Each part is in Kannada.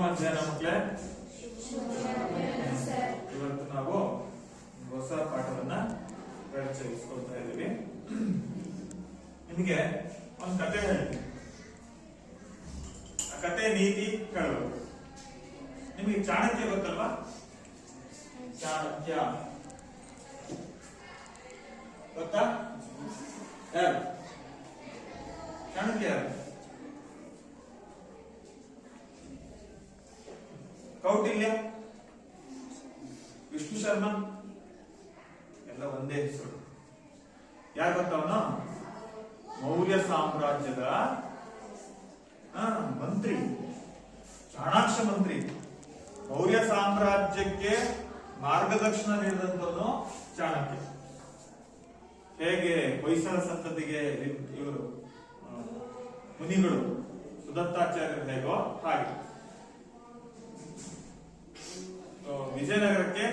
ಮಧ್ಯಾಹ್ನ ಮಕ್ಕಳೇ. ಇವತ್ತು ನಾವು ಹೊಸ ಪಾಠವನ್ನ ಪರಿಚಯಿಸ್ಕೊಳ್ತಾ ಇದ್ದೀವಿ. ನಿಮಗೆ ಒಂದು ಕತೆ ಹೇಳ್ತೀನಿ. ಆ ಕತೆ ನೀತಿ ಹೇಳೋದು. ನಿಮಗೆ ಚಾಣಕ್ಯ ಗೊತ್ತಲ್ವಾ? ಚಾಣಕ್ಯ ಗೊತ್ತಾ? ಯಾರು ಚಾಣಕ್ಯ? ಯಾರು? ಕೌಟಿಲ್ಯ, ವಿಷ್ಣು ಶರ್ಮಾ ಎಲ್ಲ ಒಂದೇ ಹೆಸರು. ಯಾರು ಗೊತ್ತವನು? ಮೌರ್ಯ ಸಾಮ್ರಾಜ್ಯದ ಮಂತ್ರಿ, ಚಾಣಾಕ್ಷ ಮಂತ್ರಿ. ಮೌರ್ಯ ಸಾಮ್ರಾಜ್ಯಕ್ಕೆ ಮಾರ್ಗದರ್ಶನ ನೀಡಿದಂತವನು ಚಾಣಕ್ಯ. ಹೇಗೆ ಹೊಯ್ಸಳ ಸಂತತಿಗೆ ಇವರು ಮುನಿಗಳು ಸುದತ್ತಾಚಾರ್ಯರು ಹೇಗೋ ಹಾಗೆ ವಿಜಯನಗರಕ್ಕೆ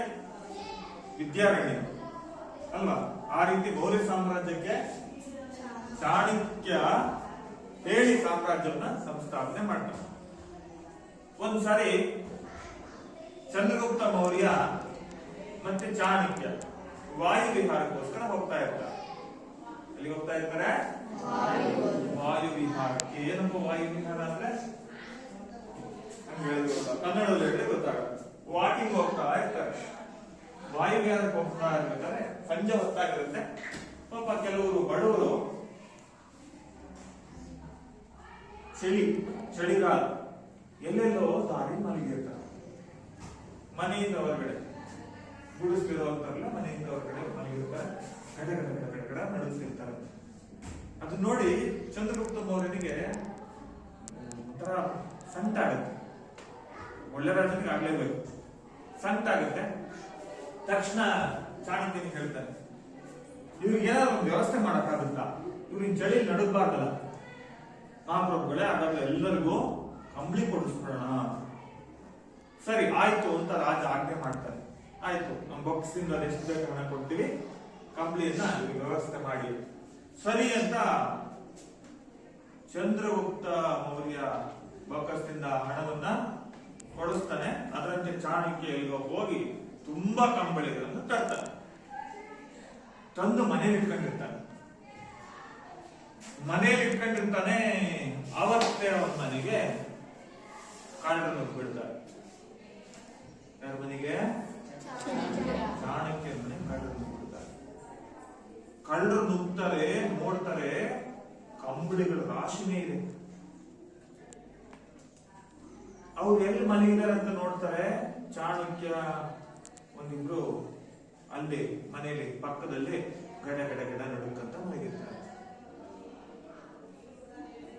ವಿದ್ಯಾರಣ್ಯ ಅಲ್ವಾ, ಆ ರೀತಿ ಮೌರ್ಯ ಸಾಮ್ರಾಜ್ಯಕ್ಕೆ ಚಾಣಕ್ಯ ಹೇಳಿ ಸಾಮ್ರಾಜ್ಯವನ್ನ ಸಂಸ್ಥಾಪನೆ ಮಾಡ್ತಾನೆ. ಒಂದ್ಸಾರಿ ಚಂದ್ರಗುಪ್ತ ಮೌರ್ಯ ಮತ್ತೆ ಚಾಣಕ್ಯ ವಾಯು ವಿಹಾರಕ್ಕೋಸ್ಕರ ಹೋಗ್ತಾ ಇರ್ತಾರೆ. ಎಲ್ಲಿ ಹೋಗ್ತಾ ಇರ್ತಾರೆ? ವಾಯು ವಿಹಾರಕ್ಕೆ. ಏನಪ್ಪ ವಾಯು ವಿಹಾರ ಅಂದ್ರೆ? ಕನ್ನಡದಲ್ಲಿ ಹೇಳಿದ್ರೆ ಗೊತ್ತಾಗುತ್ತೆ. ವಾಕಿಂಗ್ ಹೋಗ್ತಾ ಇರ್ತಾರೆ. ವಾಯು ವಿಹಾರಕ್ಕೆ ಹೋಗ್ತಾ ಇರ್ಬೇಕಾದ್ರೆ ಸಂಜೆ ಹೊತ್ತಾಗಿರುತ್ತೆ. ಪಾಪ ಕೆಲವರು ಬಡವರು ಚಳಿಗಾಲ ಎಲ್ಲೆಲ್ಲೋ ದಾರಿ ಮಲಗಿರ್ತಾರೆ. ಮನೆಯಿಂದ ಹೊರಗಡೆ ಗುಡಿಸ್ತಿರೋಲ್ಲ, ಮನೆಯಿಂದ ಹೊರಗಡೆ ಮಲಗಿರ್ತಾರೆ. ಗಡ ಗಡ ಗಡ ಗಡ ಗಡ ನಡೆಸ್ತಿರ್ತಾರೆ. ಅದು ನೋಡಿ ಚಂದ್ರಗುಪ್ತ ಮೌರ್ಯನಿಗೆ ಒಂಥರ ಸಂಕಟ ಆಗುತ್ತೆ. ಒಳ್ಳೆ ರಾಜನಿಗೆ ಆಗ್ಲೇಬೇಕು, ಸಂಕಟ ಆಗುತ್ತೆ. ತಕ್ಷಣ ಚಾಣಕ್ಯನಿಗೆ ಹೇಳ್ತಾನೆ, ಇವ್ರಿಗೆ ಏನಾದ್ರು ಒಂದು ವ್ಯವಸ್ಥೆ ಮಾಡಕ್ಕಾಗುತ್ತಾ? ಇವ್ರಿಗೆ ಚಳಿ ನಡಗಬಾರ್ದಲ್ಲ. ಮಹಾಪ್ರಭುಗಳೇ, ಹಾಗಾದ್ರೆ ಎಲ್ಲರಿಗೂ ಕಂಬಳಿ ಕೊಡಿಸ್ಬಿಡೋಣ. ಸರಿ ಆಯ್ತು ಅಂತ ರಾಜ ಆಜ್ಞೆ ಮಾಡ್ತಾನೆ. ಆಯ್ತು, ನಮ್ಮ ಬಾಕ್ಸಿಂದ ಎಷ್ಟು ಬೇಕು ಹಣ ಕೊಡ್ತೀವಿ, ಕಂಬಳಿಯನ್ನ ವ್ಯವಸ್ಥೆ ಮಾಡಿ. ಸರಿ ಅಂತ ಚಂದ್ರಗುಪ್ತ ಮೌರ್ಯ ಬಾಕಸ್ತಿಂದ ಹಣವನ್ನ ಕೊಡಿಸ್ತಾನೆ. ಅದರಂತೆ ಚಾಣಕ್ಯ ಎಲ್ಲಿಗೋ ಹೋಗಿ ತುಂಬಾ ಕಂಬಳಿಗಳನ್ನು ತರ್ತಾನೆ. ತಂದು ಮನೇಲಿ ಇಟ್ಕೊಂಡಿರ್ತಾನೆ. ಅವತ್ತೇ ಅವನ ಮನೆಗೆ ಕಳ್ಳರು ಬಿಡ್ತಾರೆ. ಯಾರ ಮನೆಗೆ? ಚಾಣಕ್ಯನ ಮನೆ ಕಳ್ಳರು ಬಿಡ್ತಾರೆ. ಕಳ್ಳರು ನುಗ್ತಾರೆ, ನೋಡ್ತಾರೆ, ಕಂಬಳಿಗಳ ರಾಶಿನೇ ಇದೆ. ಅವ್ರು ಎಲ್ಲಿ ಮಲಗಿದ್ದಾರೆ ಅಂತ ನೋಡ್ತಾರೆ. ಚಾಣಕ್ಯ ಒಂದಿಬ್ರು ಅಲ್ಲಿ ಮನೆಯಲ್ಲಿ ಪಕ್ಕದಲ್ಲಿ ಗಡ ಗಡ ಗಡ ನಡುಕಂತ ಮಲಗಿರ್ತಾರೆ.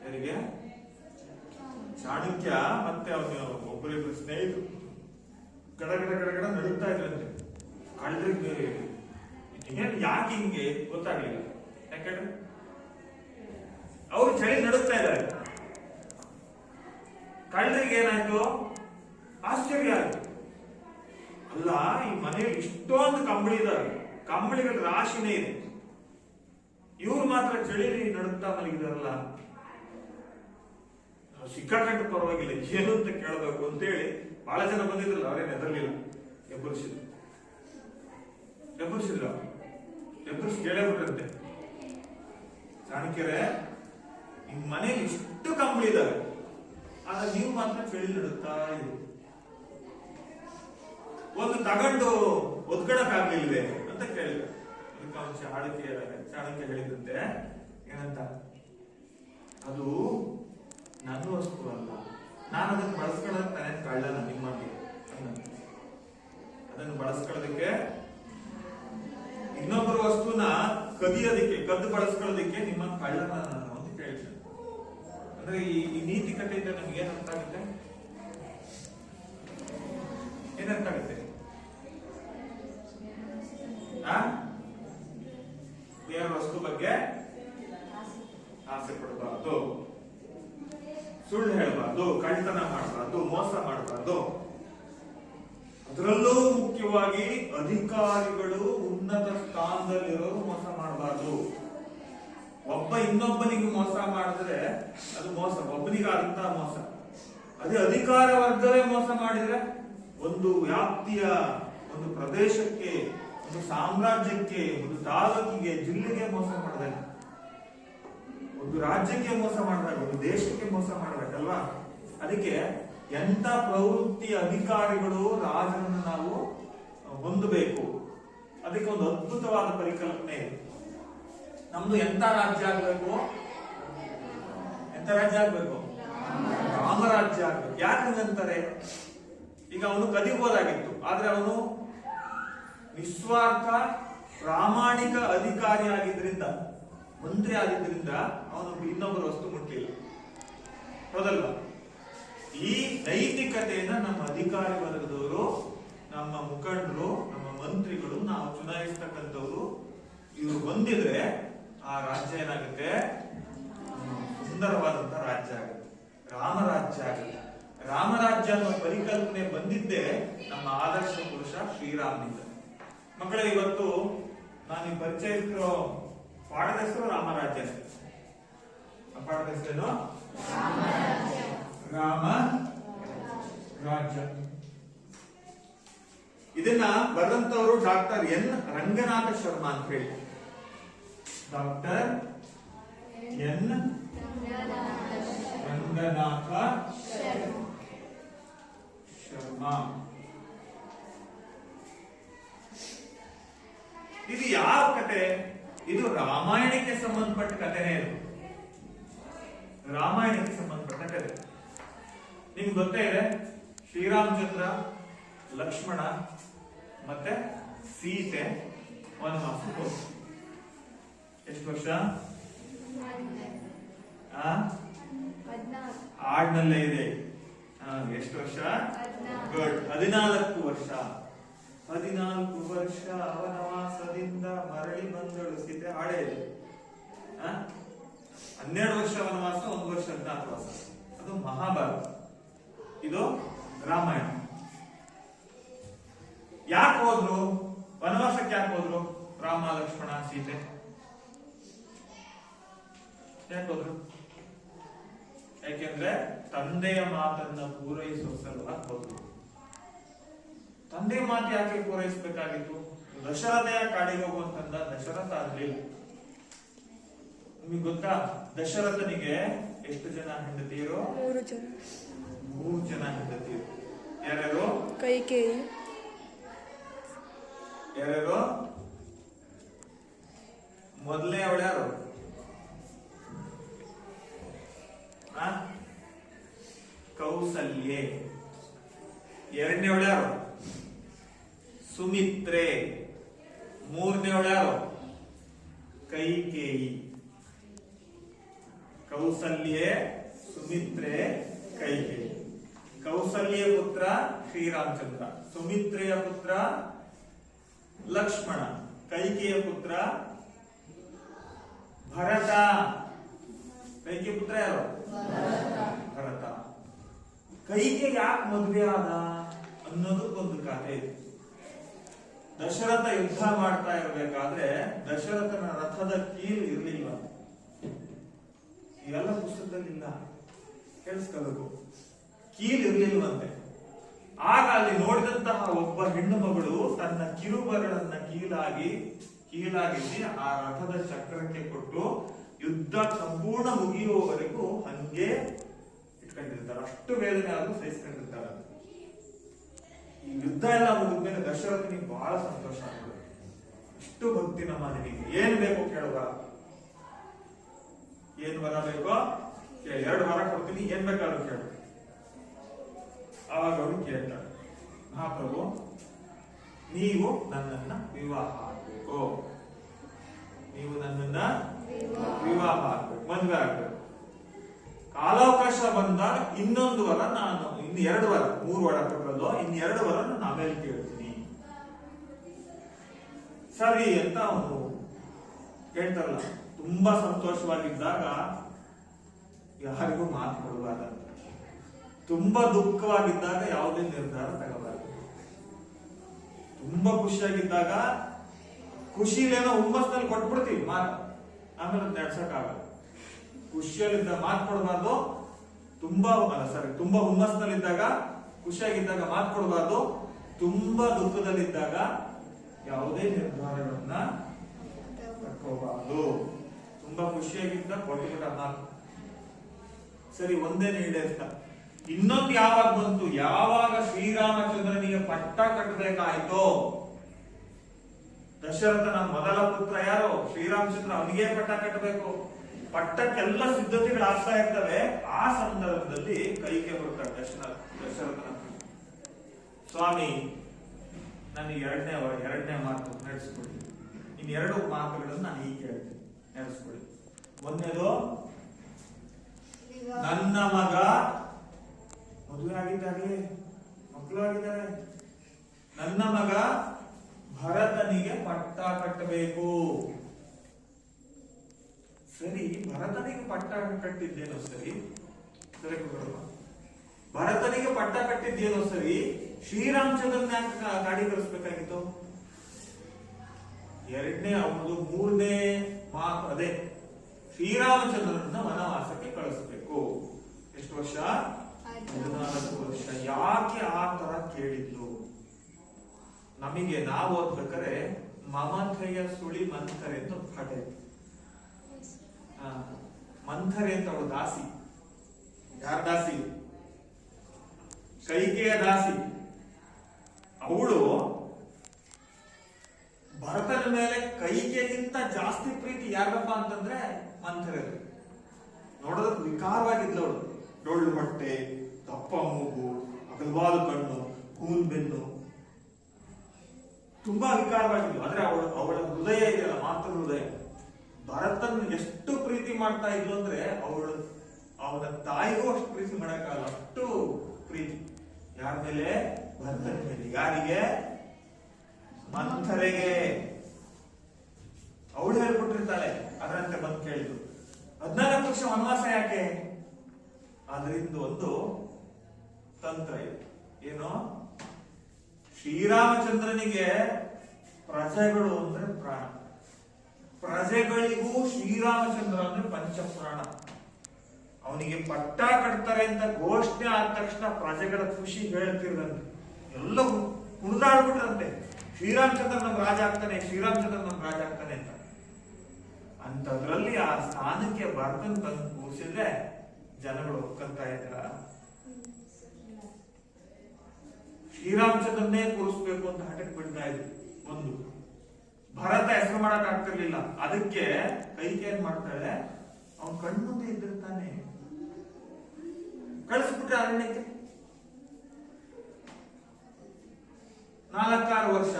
ಯಾರಿಗೆ? ಚಾಣಕ್ಯ ಮತ್ತೆ ಅವನ ಒಬ್ಬರಿಬ್ಬರು ಸ್ನೇಹಿತರು ಗಡ ಗಡ ಗಡ ಗಡ ನಡುಕ್ತಾ ಇದ್ರಂತೆ. ಕಳ್ಳರಿಗೆ ಯಾಕೆ ಹಿಂಗೆ ಗೊತ್ತಾಗ್ಲಿಲ್ಲ. ಯಾಕಂದ್ರೆ ಅವ್ರು ಚಳಿ ನಡುಕ್ತಾ ಇದ್ದಾರೆ. ಕಳ್ಳರಿಗೆ ಏನಾಯ್ತು? ಆಶ್ಚರ್ಯ ಆಯ್ತು. ಅಲ್ಲ, ಈ ಮನೆಯಲ್ಲಿ ಇಷ್ಟೊಂದು ಕಂಬಳಿ ಇದಾವೆ, ಕಂಬಳಿಗಳ ರಾಶಿನೇ ಇದೆ, ಇವ್ರು ಮಾತ್ರ ಚಳಿ ನಡುಕ್ತಾ ಮಲಗಿದಾರಲ್ಲ, ಸಿಕ್ಕಾಕಂಡು ಪರವಾಗಿಲ್ಲ, ಏನು ಅಂತ ಕೇಳಬೇಕು ಅಂತೇಳಿ ಬಹಳ ಜನ ಬಂದಿದ್ರಲ್ಲ, ಅವರೇನು ಹೆದರ್ಲಿಲ್ಲ. ಎಬ್ಬರಿಸಿ ಕೇಳೇ ಬಿಟ್ರಂತೆ, ಚಾಣಕ್ಯರೇ, ನಿಮ್ ಮನೆಯಲ್ಲಿ ಇಷ್ಟು ಕಂಬಳಿ ಇದಾವೆ, ಆದ್ರೆ ನೀವು ಮಾತ್ರ ಚಳಿ ನಡುತ್ತಾ ಇದೆ, ಒಂದು ತಗೊಂಡು ಒದ್ಗಡಕ್ಕಾಗ್ಲಿಲ್ವೇ ಅಂತ ಕೇಳಿದ್ರು. ಚಾಣಕ್ಯ ಹೇಳಿದಂತೆ ಏನಂತ, ಅದು ನನ್ನ ವಸ್ತು ಅಲ್ಲ, ನಾನು ಅದನ್ನು ಬಳಸ್ಕೊಳ್ಳೋದಕ್ಕೆ ನಾನೇನು ಕಳ್ಳನ ನಿಮ್ಮಲ್ಲಿ, ಅದನ್ನು ಬಳಸ್ಕೊಳ್ಳೋದಕ್ಕೆ ಇನ್ನೊಬ್ಬರ ವಸ್ತುನ ಕದ್ದು ಬಳಸ್ಕೊಳ್ಳೋದಕ್ಕೆ ನಿಮ್ಮ ಕಳ್ಳನ ನಾನು ಅಂತ ಕೇಳಿದ್ದೆ. ಅಂದ್ರೆ ಈ ನೀತಿ ಕಥೆಯಿಂದ ನಮ್ಗೆ ಏನ್ ಅರ್ಥ ಆಗುತ್ತೆ? ಏನರ್ಥ ಆಗುತ್ತೆ? ಬೇರೆ ವಸ್ತು ಬಗ್ಗೆ ಆಸೆ ಪಡಬಾರ್ದು, ಸುಳ್ಳು ಹೇಳಬಾರ್ದು, ಕಳ್ಳತನ ಮಾಡಬಾರ್ದು, ಮೋಸ ಮಾಡಬಾರ್ದು. ಅದರಲ್ಲೂ ಮುಖ್ಯವಾಗಿ ಅಧಿಕಾರಿಗಳು, ಉನ್ನತ ಸ್ಥಾನದಲ್ಲಿರೋರು ಮೋಸ ಮಾಡಬಾರ್ದು. ಒಬ್ಬ ಇನ್ನೊಬ್ಬನಿಗೆ ಮೋಸ ಮಾಡಿದ್ರೆ ಅದು ಮೋಸ, ಒಬ್ಬನಿಗಾದಂತ ಮೋಸ. ಅದೇ ಅಧಿಕಾರ ವರ್ಗವೇ ಮೋಸ ಮಾಡಿದ್ರೆ, ಒಂದು ವ್ಯಾಪ್ತಿಯ, ಒಂದು ಪ್ರದೇಶಕ್ಕೆ, ಒಂದು ಸಾಮ್ರಾಜ್ಯಕ್ಕೆ, ಒಂದು ತಾಲೂಕಿಗೆ, ಜಿಲ್ಲೆಗೆ ಮೋಸ ಮಾಡಿದಾಗ, ಒಂದು ರಾಜ್ಯಕ್ಕೆ ಮೋಸ ಮಾಡಿದಾಗ, ಒಂದು ದೇಶಕ್ಕೆ ಮೋಸ ಮಾಡಬೇಕಲ್ವಾ? ಅದಕ್ಕೆ ಎಂತ ಪ್ರವೃತ್ತಿ ಅಧಿಕಾರಿಗಳು ರಾಜರನ್ನು ನಾವು ಹೊಂದಬೇಕು, ಅದಕ್ಕೆ ಒಂದು ಅದ್ಭುತವಾದ ಪರಿಕಲ್ಪನೆ ಇದೆ. ನಮ್ದು ಎಂತ ರಾಜ್ಯ ಆಗ್ಬೇಕು? ಎಂತ ರಾಜ್ಯ ಆಗ್ಬೇಕು? ರಾಮರಾಜ್ಯ ಆಗ್ಬೇಕು. ಯಾಕಂತಾರೆ, ಈಗ ಅವನು ಕದಿಬೋದಾಗಿತ್ತು, ಆದ್ರೆ ಅವನು ನಿಸ್ವಾರ್ಥ ಪ್ರಾಮಾಣಿಕ ಅಧಿಕಾರಿ ಆಗಿದ್ರಿಂದ, ಮಂತ್ರಿ ಆಗಿದ್ರಿಂದ ಅವನು ಇನ್ನೊಬ್ಬರ ವಸ್ತು ಮುಟ್ಲಿಲ್ಲ. ಹೌದಲ್ವಾ? ಈ ನೈತಿಕತೆಯನ್ನ ನಮ್ಮ ಅಧಿಕಾರಿ ವರ್ಗದವರು, ನಮ್ಮ ಮುಖಂಡರು, ನಮ್ಮ ಮಂತ್ರಿಗಳು, ನಾವು ಚುನಾಯಿಸ್ತಕ್ಕಂಥವ್ರು ಇವರು ಬಂದಿದ್ರೆ ಆ ರಾಜ್ಯ ಏನಾಗುತ್ತೆ? ಸುಂದರವಾದಂತಹ ರಾಜ್ಯ ಆಗುತ್ತೆ, ರಾಮರಾಜ್ಯ ಆಗುತ್ತೆ. ರಾಮರಾಜ್ಯ ಅನ್ನೋ ಪರಿಕಲ್ಪನೆ ಬಂದಿದ್ದೇ ನಮ್ಮ ಆದರ್ಶ ಪುರುಷ ಶ್ರೀರಾಮನಿಂದ. ಮಕ್ಕಳೇ, ಇವತ್ತು ನಾನು ಪರಿಚಯಿಸಿರೋ ಪಾಠದ ಹೆಸರು ರಾಮರಾಜ್ಯ. ಪಾಠದ ಹೆಸರೇನು? ರಾಮ ರಾಜ್ಯ. ಇದನ್ನ ಬರೆದಂತವರು ಡಾಕ್ಟರ್ ಎನ್ ರಂಗನಾಥ ಶರ್ಮಾ ಅಂತ ಹೇಳಿ. Doctor N Ranganatha Sharma. ಇದು ಯಾವ ಕತೆ? ಇದು ರಾಮಾಯಣಕ್ಕೆ ಸಂಬಂಧಪಟ್ಟ ಕಥೆನೇ. ಇದು ರಾಮಾಯಣಕ್ಕೆ ಸಂಬಂಧಪಟ್ಟ ಕಥೆ. ನಿಮ್ಗೆ ಗೊತ್ತೇ ಇದೆ, ಶ್ರೀರಾಮಚಂದ್ರ, ಲಕ್ಷ್ಮಣ ಮತ್ತೆ ಸೀತೆ ವನವಾಸಕ್ಕೆ ಹೋದ್ರು. ಎಷ್ಟು ವರ್ಷ? ಆಡ್ನಲ್ಲೇ ಇದೆ. ಎಷ್ಟು ವರ್ಷ? ಗುಡ್. 14 ವರ್ಷ. 14 ವರ್ಷ ವನವಾಸದಿಂದ ಮರಳಿ ಬಂದಳು ಸೀತೆ. ಹಾಡೇ ಇದೆ. 12 ವರ್ಷ ವನವಾಸ, 1 ವರ್ಷ ಅಜ್ಞಾತವಾಸ. ಅದು ಮಹಾಭಾರತ, ಇದು ರಾಮಾಯಣ. ಯಾಕೆ ಹೋದ್ರು ವನವಾಸಕ್ಕೆ? ಯಾಕೆ ಹೋದ್ರು ರಾಮ, ಲಕ್ಷ್ಮಣ, ಸೀತೆ? ಯಾಕೆ ಹೋದ್ರು? ಯಾಕೆಂದ್ರೆ ತಂದೆಯ ಮಾತನ್ನ ಪೂರೈಸುವ ಸಲುವಾಗಿ ಹೋದ್ರು. ತಂದೆಯ ಮಾತು ಯಾಕೆ ಪೂರೈಸಬೇಕಾಗಿತ್ತು? ದಶರಥೆಯ ಕಾಡಿಗೆ ಹೋಗುವಂತಂದ ದಶರಥ ಆಗ್ಲಿಲ್ಲ. ನಿಮಗೆ ಗೊತ್ತಾ, ದಶರಥನಿಗೆ ಎಷ್ಟು ಜನ ಹೆಂಡತಿಯರು? 3 ಜನ ಹೆಂಡತಿಯರು. ಯಾರ್ಯಾರು? ಕೈಕೇಯಿ. ಯಾರ್ಯಾರು? ಮೊದಲನೇ ಅವಳು ಯಾರು? ಕೌಸಲ್ಯೆ. ಎರಡನೇ ಅವಳು ಯಾರು? ಸುಮಿತ್ರೆ. ಮೂರನೇ ಅವಳು ಯಾರು? ಕೈಕೇಯಿ. ಕೌಸಲ್ಯೆ, ಸುಮಿತ್ರೆ, ಕೈಕೇಯಿ. ಕೌಸಲ್ಯ ಪುತ್ರ ಶ್ರೀರಾಮಚಂದ್ರ, ಸುಮಿತ್ರೆಯ ಪುತ್ರ ಲಕ್ಷ್ಮಣ, ಕೈಕೇಯ ಪುತ್ರ ಭರತ. ಕೈಕೇಯ ಪುತ್ರ ಯಾರು? ಭರತ. ಕೈಕೆ ಯಾಕೆ ಮದುವೆ ಆದ ಅನ್ನೋದು ಒಂದು ಕಥೆ ಇದೆ. ದಶರಥ ಯುದ್ಧ ಮಾಡ್ತಾ ಇರಬೇಕಾದ್ರೆ ದಶರಥನ ರಥದ ಕೀಲು ಇರ್ಲಿಲ್ಲ. ಇವೆಲ್ಲ ಪುಸ್ತಕದಲ್ಲಿಲ್ಲ, ಕೇಳಿಸ್ಕೋಬೇಕು. ಕೀಲ್ ಇರ್ಲಿಲ್ವಂತೆ. ಆಗ ಅಲ್ಲಿ ನೋಡಿದಂತಹ ಒಬ್ಬ ಹೆಣ್ಣು ಮಗಳು ತನ್ನ ಕಿರುಬರಳನ್ನ ಕೀಲಾಗಿಸಿ ಆ ರಥದ ಚಕ್ರಕ್ಕೆ ಕೊಟ್ಟು ಯುದ್ಧ ಸಂಪೂರ್ಣ ಮುಗಿಯುವವರೆಗೂ ಹಂಗೆ ಇಟ್ಕೊಂಡಿರ್ತಾರೆ. ಅಷ್ಟು ವೇದನೆ ಆದ್ರೂ ಸಹಿಸ್ಕೊಂಡಿರ್ತಾರೆ. ಈ ಯುದ್ಧ ಎಲ್ಲ ಮುಗಿದ್ಮೇಲೆ ದಶರಥನಿಗೆ ಬಹಳ ಸಂತೋಷ ಆಗ್ತದೆ. ಇಷ್ಟು ಭಕ್ತಿ ನಮ್ಮ ನಿನಗೆ ಏನ್ ಬೇಕು ಕೇಳುವ? ಏನ್ ವರ ಬೇಕೋ? 2 ವರ ಕೊಡ್ತೀನಿ, ಏನ್ ಬೇಕಾದ್ರೂ ಕೇಳು. ಆವಾಗ ಅವರು ಕೇಳ್ತಾರೆ, ಮಹಾಪ್ರಭು ನೀವು ನನ್ನನ್ನ ವಿವಾಹ ಆಗ್ಬೇಕು, ನೀವು ನನ್ನನ್ನ ವಿವಾಹ ಆಗ್ಬೇಕು, ಮದುವೆ ಆಗ್ಬೇಕು. ಕಾಲಾವಕಾಶ ಬಂದಾಗ ಇನ್ನೊಂದು ವರ ನಾನು, ಇನ್ನು 2 ವರ, 3 ವರ ಕೊಟ್ಟರಲ್ಲೋ, ಇನ್ನು 2 ವರ ನಾನು ಆಮೇಲೆ ಕೇಳ್ತೀನಿ. ಸರಿ ಅಂತ ಅವನು ಹೇಳ್ತಾರಲ್ಲ. ತುಂಬಾ ಸಂತೋಷವಾಗಿದ್ದಾಗ ಯಾರಿಗೂ ಮಾತು ಕೊಡಬಾರ್ದಂತ, ತುಂಬಾ ದುಃಖವಾಗಿದ್ದಾಗ ಯಾವುದೇ ನಿರ್ಧಾರ ತಗೋಬಾರ್ದು. ತುಂಬಾ ಖುಷಿಯಾಗಿದ್ದಾಗ ಖುಷಿಲೇನೋ ಹುಮ್ಮಸ್ನಲ್ಲಿ ಕೊಟ್ಬಿಡ್ತೀವಿ ಮಾತು, ಆಮೇಲೆ ನಡ್ಸಕ್ ಆಗಲ್ಲ. ಖುಷಿಯಲ್ಲಿದ್ದ ಮಾತು ಕೊಡಬಾರ್ದು, ತುಂಬಾ ಹುಮ್ಮಸ್ನಲ್ಲಿದ್ದಾಗ, ಖುಷಿಯಾಗಿದ್ದಾಗ ಮಾತು ಕೊಡಬಾರ್ದು. ತುಂಬಾ ದುಃಖದಲ್ಲಿದ್ದಾಗ ಯಾವುದೇ ನಿರ್ಧಾರಗಳನ್ನ ತಕ್ಕೋಬಾರ್ದು. ತುಂಬಾ ಖುಷಿಯಾಗಿದ್ದ ಕೊಟ್ಟಿಬಿಟ್ಟ ಮಾತು, ಸರಿ ಒಂದೇ ಈಡೇರಿಸ್ತ. ಇನ್ನೊಂದು ಯಾವಾಗ ಬಂತು? ಯಾವಾಗ ಶ್ರೀರಾಮಚಂದ್ರನಿಗೆ ಪಟ್ಟ ಕಟ್ಟಬೇಕಾಯ್ತೋ, ದಶರಥನ ಮೊದಲ ಪುತ್ರ ಯಾರು? ಶ್ರೀರಾಮಚಂದ್ರ. ಅವನಿಗೆ ಪಟ್ಟ ಕಟ್ಟಬೇಕು. ಪಟ್ಟಕ್ಕೆಲ್ಲ ಸಿದ್ಧತೆಗಳಾಗ್ತಾ ಇರ್ತವೆ. ಆ ಸಂದರ್ಭದಲ್ಲಿ ಕೈಗೆ ಬರ್ತಾರೆ ದಶರಥನ. ಸ್ವಾಮಿ, ನನಗೆ ಎರಡನೇ ಮಾತು ನಡೆಸ್ಕೊಡಿ. ಇನ್ನೆರಡು ಮಾತುಗಳನ್ನು ನಾನು ಈಗ ಕೇಳ್ತೀನಿ, ನಡೆಸ್ಕೊಡಿ. ಒಂದನೇದು, ನನ್ನ ಮಗ ಮದುವೆ ಆಗಿದ್ದಾರೆ, ಮಕ್ಕಳು ಆಗಿದ್ದಾರೆ, ನನ್ನ ಮಗ ಭರತನಿಗೆ ಪಟ್ಟ ಕಟ್ಟಬೇಕು. ಸರಿ, ಭರತನಿಗೆ ಪಟ್ಟ ಕಟ್ಟಿದ್ದೇನೋ ಸರಿ, ಭರತನಿಗೆ ಪಟ್ಟ ಕಟ್ಟಿದ್ದೇನೋ ಸರಿ, ಶ್ರೀರಾಮಚಂದ್ರನ ಗಾಡಿ ಕಳಿಸ್ಬೇಕಾಗಿತ್ತು. ಮೂರನೇ ಮಾತು ಅದೇ, ಶ್ರೀರಾಮಚಂದ್ರನ ವನವಾಸಕ್ಕೆ ಕಳಿಸ್ಬೇಕು. ಎಷ್ಟು ವರ್ಷ? 14 ವರ್ಷ. ಯಾಕೆ ಆ ತರ ಕೇಳಿದ್ಲು? ನಮಗೆ ನಾವು ಓದ್ಬೇಕಾದ್ರೆ ಮಮತೆಯ ಸುಳಿ ಮಂಥರೆ ಅಂತ ಪಾಠ ಇತ್ತು. ಮಂಥರೆ ಅಂತ ಅವಳು ದಾಸಿ. ಯಾರ ದಾಸಿ? ಕೈಕೆಯ ದಾಸಿ. ಅವಳು ಭರತನ ಮೇಲೆ ಕೈಕೆಗಿಂತ ಜಾಸ್ತಿ ಪ್ರೀತಿ ಯಾರಪ್ಪ ಅಂತಂದ್ರೆ ಮಂಥರೆ. ನೋಡೋದಕ್ಕೆ ವಿಕಾರವಾಗಿದ್ಲವಳು. ಡೊಳ್ಳು ಹೊಟ್ಟೆ, ದಪ್ಪ ಮೂಗು, ಅಗಲವಾದ ಕಣ್ಣು, ಕೂನ್ ಬೆನ್ನು, ತುಂಬಾ ವಿಕಾರವಾಗಿದ್ಲು. ಆದ್ರೆ ಅವಳ ಹೃದಯ ಇದೆಯಲ್ಲ, ಮಾತೃ ಹೃದಯ. ಭರತನ ಎಷ್ಟು ಪ್ರೀತಿ ಮಾಡ್ತಾ ಇದ್ಲು ಅಂದ್ರೆ ಅವನ ತಾಯಿಗೂ ಅಷ್ಟು ಪ್ರೀತಿ ಮಾಡಕ್ಕಾಗಲ್ಲ, ಅಷ್ಟು ಪ್ರೀತಿ. ಯಾರ ಮೇಲೆ? ಭರತನ ಮೇಲೆ. ಯಾರಿಗೆ? ಮಂಥರೆಗೆ. ಅವಳು ಹೇಳ್ಕೊಟ್ಟಿರ್ತಾಳೆ, ಅದರಂತೆ ಬಂದು ಕೇಳಿದ್ರು. 14 ವರ್ಷ ವನವಾಸ ಯಾಕೆ? ಅದರಿಂದ ಒಂದು ತಂತ್ರ ಇದೆ. ಏನು? ಶ್ರೀರಾಮಚಂದ್ರನಿಗೆ ಪ್ರಜೆಗಳು ಅಂದ್ರೆ ಪ್ರಾಣ. ಪ್ರಜೆಗಳಿಗೂ ಶ್ರೀರಾಮಚಂದ್ರ ಅಂದ್ರೆ ಪಂಚಪ್ರಾಣ. ಅವನಿಗೆ ಪಟ್ಟ ಕಟ್ತಾರೆ ಅಂತ ಘೋಷಣೆ ಆದ ತಕ್ಷಣ ಪ್ರಜೆಗಳ ಖುಷಿ ಹೇಳ್ತಿರಂತೆ, ಎಲ್ಲ ಕುಣಿದಾಡ್ಬಿಟ್ರಂತೆ. ಶ್ರೀರಾಮಚಂದ್ರ ನಮ್ ರಾಜ ಆಗ್ತಾನೆ, ಶ್ರೀರಾಮಚಂದ್ರ ನಮ್ ರಾಜ ಆಗ್ತಾನೆ ಅಂತ. ಅಂತದ್ರಲ್ಲಿ ಆ ಸ್ಥಾನಕ್ಕೆ ಭರತನ್ ತಂದು ಕೂರಿಸಿದ್ರೆ ಜನಗಳು ಒಪ್ಕೊಂತ ಇದ್ರ? ಶ್ರೀರಾಮಚಂದ್ರನ್ನೇ ಕೂರಿಸ್ಬೇಕು ಅಂತ ಹಠಕ್ಕೆ ಬಿಡ್ತಾ ಇದ್ರು. ಒಂದು ಭರತ ಹೆಸರು ಮಾಡಕ್ ಆಗ್ತಿರ್ಲಿಲ್ಲ. ಅದಕ್ಕೆ ಕೈಕೆ ಏನ್ ಮಾಡ್ತಾಳೆ, ಅವನ್ ಕಣ್ಮುಂದೆ ಇದ್ದಿರ್ತಾನೆ, ಕಳಿಸ್ಬಿಟ್ರೆ ಅರಣ್ಯಕ್ಕೆ. 4-6 ವರ್ಷ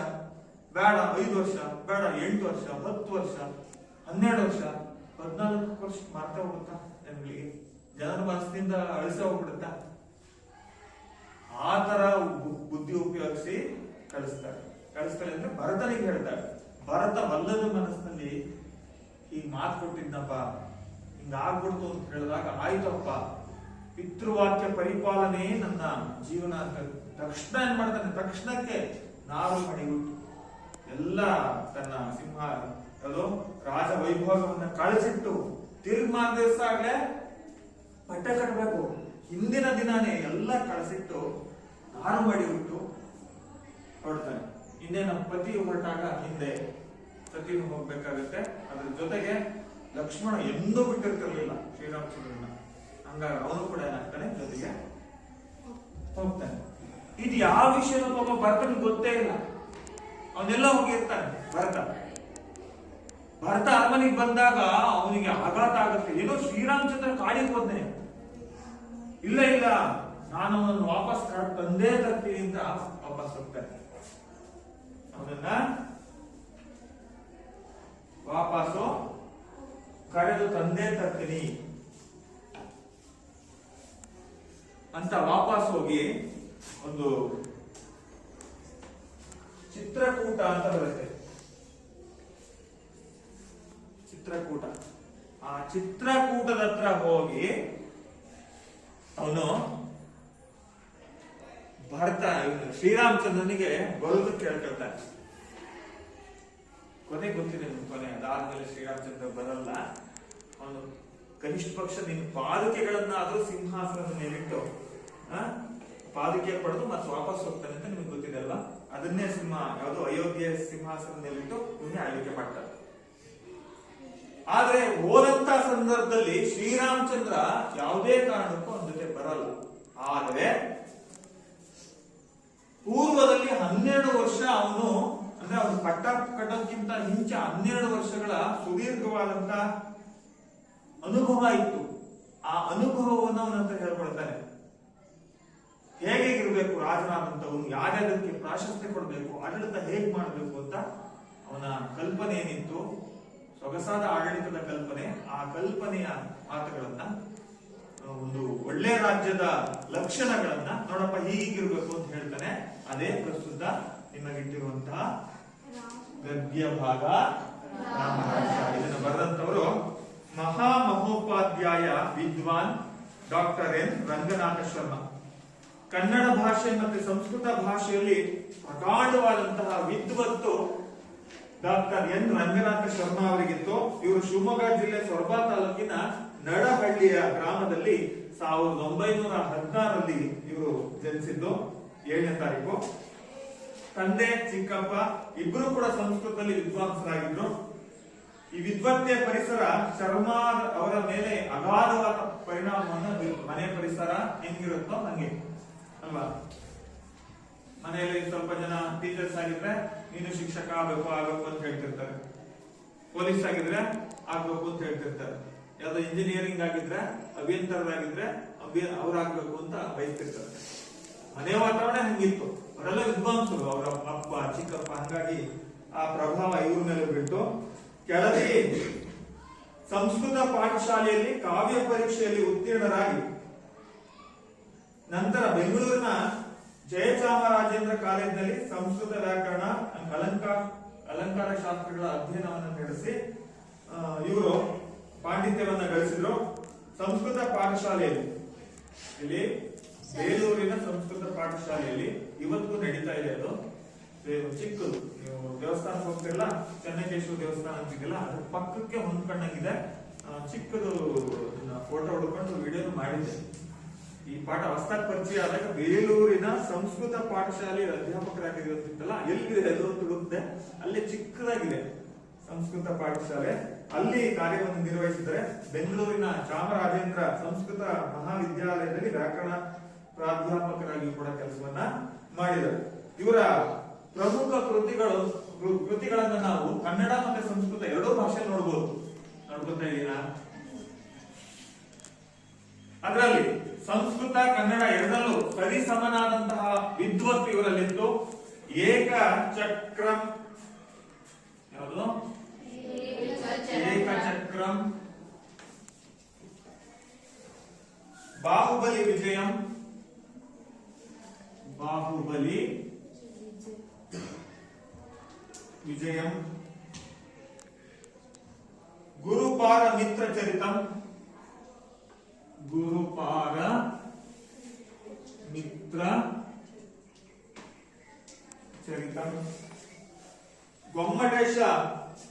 ಬೇಡ, 5 ವರ್ಷ ಬೇಡ, 8 ವರ್ಷ, 10 ವರ್ಷ, 12 ವರ್ಷ, 14 ವರ್ಷ ಮಾಡ್ತಾ ಹೋಗುತ್ತಾ ಜನಗಳಿಗೆ? ಜನರ ಮನಸ್ಸಿನಿಂದ ಅಳಿಸ ಹೋಗ್ಬಿಡುತ್ತಾ? ಆ ತರ ಬುದ್ಧಿ ಉಪಯೋಗಿಸಿ ಕಳಿಸ್ತಾರೆ ಅಂದ್ರೆ ಭರತನಿಗೆ ಹೇಳ್ತಾರೆ. ಭರತ ವಲ್ಲದ ಮನಸ್ಸಿನಲ್ಲಿ ಹೀಗ್ ಮಾತು ಕೊಟ್ಟಿದ್ನಪ್ಪ, ಹಿಂಗ ಆಗ್ಬಿಡ್ತು ಅಂತ ಹೇಳಿದಾಗ, ಆಯ್ತಪ್ಪ ಪಿತೃವಾಕ್ಯ ಪರಿಪಾಲನೆ ನನ್ನ ಜೀವನ ಅಂತ ತಕ್ಷಣ ಏನ್ ಮಾಡ್ತಾನೆ, ತಕ್ಷಣಕ್ಕೆ ನಾರು ಮಡಿಗುಟ್ಟು ಎಲ್ಲ ತನ್ನ ಸಿಂಹ ಅದು ರಾಜ ವೈಭವವನ್ನ ಕಳಿಸಿಟ್ಟು ತಿರುಗಿ ದಿವಸ ಆಗ್ಲೇ ಪಟ್ಟ ಕಟ್ಟಬೇಕು. ಹಿಂದಿನ ದಿನಾನೇ ಎಲ್ಲ ಕಳಿಸಿಟ್ಟು ನಾರು ಮಡಿಗುಟ್ಟು ಹೊರಡ್ತಾನೆ. ಇನ್ನೇನು ಪತಿ ಹೊರಟಾಗ ಹಿಂದೆ ಸತಿನು ಹೋಗ್ಬೇಕಾಗುತ್ತೆ. ಅದ್ರ ಜೊತೆಗೆ ಲಕ್ಷ್ಮಣ ಎಂದೂ ಬಿಟ್ಟಿರ್ತಿರ್ಲಿಲ್ಲ ಶ್ರೀರಾಮಚಂದ್ರನ. ಹಂಗಾಗಿ ಅವನು ಕೂಡ ಏನಾಗ್ತಾನೆ, ಜೊತೆಗೆ ಹೋಗ್ತಾನೆ. ಇದು ಯಾವ ವಿಷಯನೂ ಪಾಪ ಭರತನಿಗೆ ಗೊತ್ತೇ ಇಲ್ಲ. ಅವನೆಲ್ಲ ಹೋಗಿರ್ತಾನೆ ಭರತ ಅರಮನೆಗೆ ಬಂದಾಗ ಅವನಿಗೆ ಆಘಾತ ಆಗುತ್ತೆ. ಏನೋ ಶ್ರೀರಾಮಚಂದ್ರ ಕಾಡಿಗೆ ಹೋದ್ನೆ, ಇಲ್ಲ ನಾನು ಅವನನ್ನು ವಾಪಸ್ ತಂದೇ ತರ್ತೀನಿ ಅಂತ ವಾಪಸ್ ಹೋಗ್ತಾನೆ. ಅವನನ್ನ ವಾಪಸ್ಸು ಕರೆದು ತಂದೇ ತರ್ತೀನಿ ಅಂತ ವಾಪಸ್ ಹೋಗಿ ಒಂದು ಚಿತ್ರಕೂಟ ಅಂತ ಬರುತ್ತೆ. ಚಿತ್ರಕೂಟ, ಆ ಚಿತ್ರಕೂಟದ ಹತ್ರ ಹೋಗಿ ಅವನು ಶ್ರೀರಾಮಚಂದ್ರನಿಗೆ ಬರೋದು ಕೇಳ್ಕೊಳ್ತಾನೆ. ಕೊನೆ ಗೊತ್ತಿದೆ, ಕೊನೆ ಅದಾದ್ಮೇಲೆ ಶ್ರೀರಾಮಚಂದ್ರ ಬರಲ್ಲ. ಅವನು ಕನಿಷ್ಠ ಪಕ್ಷ ನಿನ್ನ ಪಾದುಕೆಗಳನ್ನಾದ್ರೂ ಸಿಂಹಾಸನದ ಮೇಲಿಟ್ಟು ಪಾದುಕೆ ಪಡೆದು ಮತ್ತೆ ವಾಪಸ್ ಹೋಗ್ತಾನೆ ಅಂತ ನಿಮ್ಗೆ ಗೊತ್ತಿದೆ ಅಲ್ವಾ? ಅದನ್ನೇ ಯಾವುದು ಅಯೋಧ್ಯೆ ಸಿಂಹಾಸನದ ಮೇಲಿಟ್ಟು ಇವನ್ನೇ ಆಳ್ವಿಕೆ ಮಾಡ್ತಾರೆ. ಆದ್ರೆ ಹೋದಂತ ಸಂದರ್ಭದಲ್ಲಿ ಶ್ರೀರಾಮಚಂದ್ರ ಯಾವುದೇ ಕಾರಣಕ್ಕೂ ಅವನ ಜೊತೆ ಬರಲ್ಲ. ಆದ್ರೆ ಪೂರ್ವದಲ್ಲಿ 12 ವರ್ಷ ಅವನು ಅಂದ್ರೆ ಅವನು ಪಟ್ಟ ಕಟ್ಟೋದಕ್ಕಿಂತ ಮುಂಚೆ 12 ವರ್ಷಗಳ ಸುದೀರ್ಘವಾದಂತ ಅನುಭವ ಇತ್ತು. ಆ ಅನುಭವವನ್ನು ಅವನಂತ ಹೇಳ್ಕೊಳ್ತಾನೆ. ಹೇಗಿರ್ಬೇಕು ರಾಜನಾದಂತವನು, ಯಾರ್ಯಾದಕ್ಕೆ ಪ್ರಾಶಸ್ತ್ಯ ಕೊಡಬೇಕು, ಆಡಳಿತ ಹೇಗ್ ಮಾಡಬೇಕು ಅಂತ ಅವನ ಕಲ್ಪನೆ ಏನಿತ್ತು, ಸೊಗಸಾದ ಆಡಳಿತದ ಕಲ್ಪನೆ. ಆ ಕಲ್ಪನೆಯ ಮಾತುಗಳನ್ನ, ಒಂದು ಒಳ್ಳೆ ರಾಜ್ಯದ ಲಕ್ಷಣಗಳನ್ನ ನೋಡಪ್ಪ ಹೀಗಿರ್ಬೇಕು ಅಂತ ಹೇಳ್ತಾನೆ. ಅದೇ ಪ್ರಸ್ತುತ ನಿಮಗಿಟ್ಟಿರುವಂತಹ ಗದ್ಯ ಭಾಗ ರಾಮರಾಜ. ಇದನ್ನು ಬರೆದಂತವರು ಮಹಾಮಹೋಪಾಧ್ಯಾಯ ವಿದ್ವಾನ್ ಡಾಕ್ಟರ್ ಎನ್ ರಂಗನಾಥ ಶರ್ಮಾ. ಕನ್ನಡ ಭಾಷೆ ಮತ್ತು ಸಂಸ್ಕೃತ ಭಾಷೆಯಲ್ಲಿ ಪ್ರಗಾಢವಾದಂತಹ ವಿದ್ವತ್ತು ಡಾಕ್ಟರ್ ಎನ್ ರಂಗನಾಥ ಶರ್ಮಾ ಅವರಿಗಿತ್ತು. ಇವರು ಶಿವಮೊಗ್ಗ ಜಿಲ್ಲೆ ಸೊರಬ ತಾಲೂಕಿನ ನಡಹಳ್ಳಿಯ ಗ್ರಾಮದಲ್ಲಿ 1916ರಲ್ಲಿ ಇವರು ಜನಿಸಿದ್ದು. 7ನೇ ತಾರೀಕು. ತಂದೆ ಚಿಕ್ಕಪ್ಪ ಇಬ್ಬರು ಕೂಡ ಸಂಸ್ಕೃತದಲ್ಲಿ ವಿದ್ವಾಂಸರಾಗಿದ್ರು. ಈ ವಿದ್ವತ್ತೆಯ ಪರಿಸರ ಶರ್ಮಾ ಅವರ ಮೇಲೆ ಅಗಾಧವಾದ ಪರಿಣಾಮವನ್ನು ಮನೆ ಪರಿಸರ ಹೆಂಗಿರುತ್ತೋ ಹಂಗೆ ಅಲ್ವಾ? ಮನೆಯಲ್ಲಿ ಸ್ವಲ್ಪ ಜನ ಟೀಚರ್ಸ್ ಆಗಿದ್ರೆ ನೀನು ಶಿಕ್ಷಕ ಆಗ್ಬೇಕು ಅಂತ ಹೇಳ್ತಿರ್ತಾರೆ. ಪೊಲೀಸ್ ಆಗಿದ್ರೆ ಆಗ್ಬೇಕು ಅಂತ ಹೇಳ್ತಿರ್ತಾರೆ. ಯಾವ್ದೋ ಇಂಜಿನಿಯರಿಂಗ್ ಆಗಿದ್ರೆ, ಅಭಿಯಂತರರಾಗಿದ್ರೆ ಅವ್ರಾಗ್ಬೇಕು ಅಂತ ಬಯಸ್ತಿರ್ತಾರೆ. ಮನೆ ವಾತಾವರಣ ಹಂಗಿತ್ತು. ಅವರೆಲ್ಲ ವಿದ್ವಾಂಸರು, ಅವರ ಅಪ್ಪ ಚಿಕ್ಕಪ್ಪ. ಹಂಗಾಗಿ ಆ ಪ್ರಭಾವ ಇವ್ರ ಮೇಲೆ ಬಿಟ್ಟು ಕೆಳದಿ ಸಂಸ್ಕೃತ ಪಾಠಶಾಲೆಯಲ್ಲಿ ಕಾವ್ಯ ಪರೀಕ್ಷೆಯಲ್ಲಿ ಉತ್ತೀರ್ಣರಾಗಿ ನಂತರ ಬೆಂಗಳೂರಿನ ಜಯಚಾಮರಾಜೇಂದ್ರ ಕಾಲೇಜಿನಲ್ಲಿ ಸಂಸ್ಕೃತ ವ್ಯಾಕರಣ, ಅಲಂಕಾರ ಶಾಸ್ತ್ರಗಳ ಅಧ್ಯಯನವನ್ನು ನಡೆಸಿ ಇವರು ಪಾಂಡಿತ್ಯವನ್ನ ಗಳಿಸಿದ್ರು. ಸಂಸ್ಕೃತ ಪಾಠಶಾಲೆಯಲ್ಲಿ, ಇಲ್ಲಿ ಬೇಲೂರಿನ ಸಂಸ್ಕೃತ ಪಾಠಶಾಲೆಯಲ್ಲಿ ಇವತ್ತು ನಡೀತಾ ಇದೆ. ಅದು ಚಿಕ್ಕದು, ನೀವು ದೇವಸ್ಥಾನಕ್ಕೆ ಹೋಗ್ತಿರಲ್ಲ, ಚೆನ್ನಕೇಶ್ವರ ದೇವಸ್ಥಾನ ಅಂತಿದೆಯಲ್ಲ, ಅದ್ರ ಪಕ್ಕಕ್ಕೆ ಹೊಂದ್ಕೊಂಡಂಗಿದೆ. ಚಿಕ್ಕದು ಫೋಟೋ ಹೊಡ್ಕೊಂಡು ವಿಡಿಯೋ ಮಾಡಿದ್ದೆ. ಈ ಪಾಠ ಹೊಸದಾಗಿ ಪರಿಚಯ ಆದಾಗ ಬೇಲೂರಿನ ಸಂಸ್ಕೃತ ಪಾಠಶಾಲೆ ಅಧ್ಯಾಪಕರಾಗಿರುತ್ತಿತ್ತಲ್ಲ, ಎಲ್ಲಿದೆ ಅದು ಹುಡುಕ್ದೆ. ಅಲ್ಲಿ ಚಿಕ್ಕದಾಗಿದೆ ಸಂಸ್ಕೃತ ಪಾಠಶಾಲೆ. ಅಲ್ಲಿ ಕಾರ್ಯವನ್ನು ನಿರ್ವಹಿಸಿದರೆ ಬೆಂಗಳೂರಿನ ಚಾಮರಾಜೇಂದ್ರ ಸಂಸ್ಕೃತ ಮಹಾವಿದ್ಯಾಲಯದಲ್ಲಿ ವ್ಯಾಕರಣ ಪ್ರಾಧ್ಯಾಪಕರಾಗಿ ಕೂಡ ಕೆಲಸವನ್ನ ಮಾಡಿದರು. ಇವರ ಪ್ರಮುಖ ಕೃತಿಗಳನ್ನ ನಾವು ಕನ್ನಡ ಮತ್ತೆ ಸಂಸ್ಕೃತ ಎರಡೂ ಭಾಷೆ ನೋಡಬಹುದು. ನೋಡ್ಕೊತಾ ಇದೀನಾ? ಅದರಲ್ಲಿ ಸಂಸ್ಕೃತ ಕನ್ನಡ ಎರಡಲ್ಲೂ ಸರಿ ಸಮನಾದಂತಹ ವಿದ್ವತ್ತು ಇವರಲ್ಲಿತ್ತು. ಏಕಚಕ್ರಂ ಯಾವುದು? ಏಕಚಕ್ರಂ ಬಾಹುಬಲಿ ವಿಜಯಂ, ಬಾಹುಬಲಿ ವಿಜಯಂ, ಗುರುಪಾರ ಮಿತ್ರ ಚರಿತಂ, ಗುರುಪಾರ ಮಿತ್ರ ಚರಿತಂ, ಗೊಮ್ಮಟೇಶ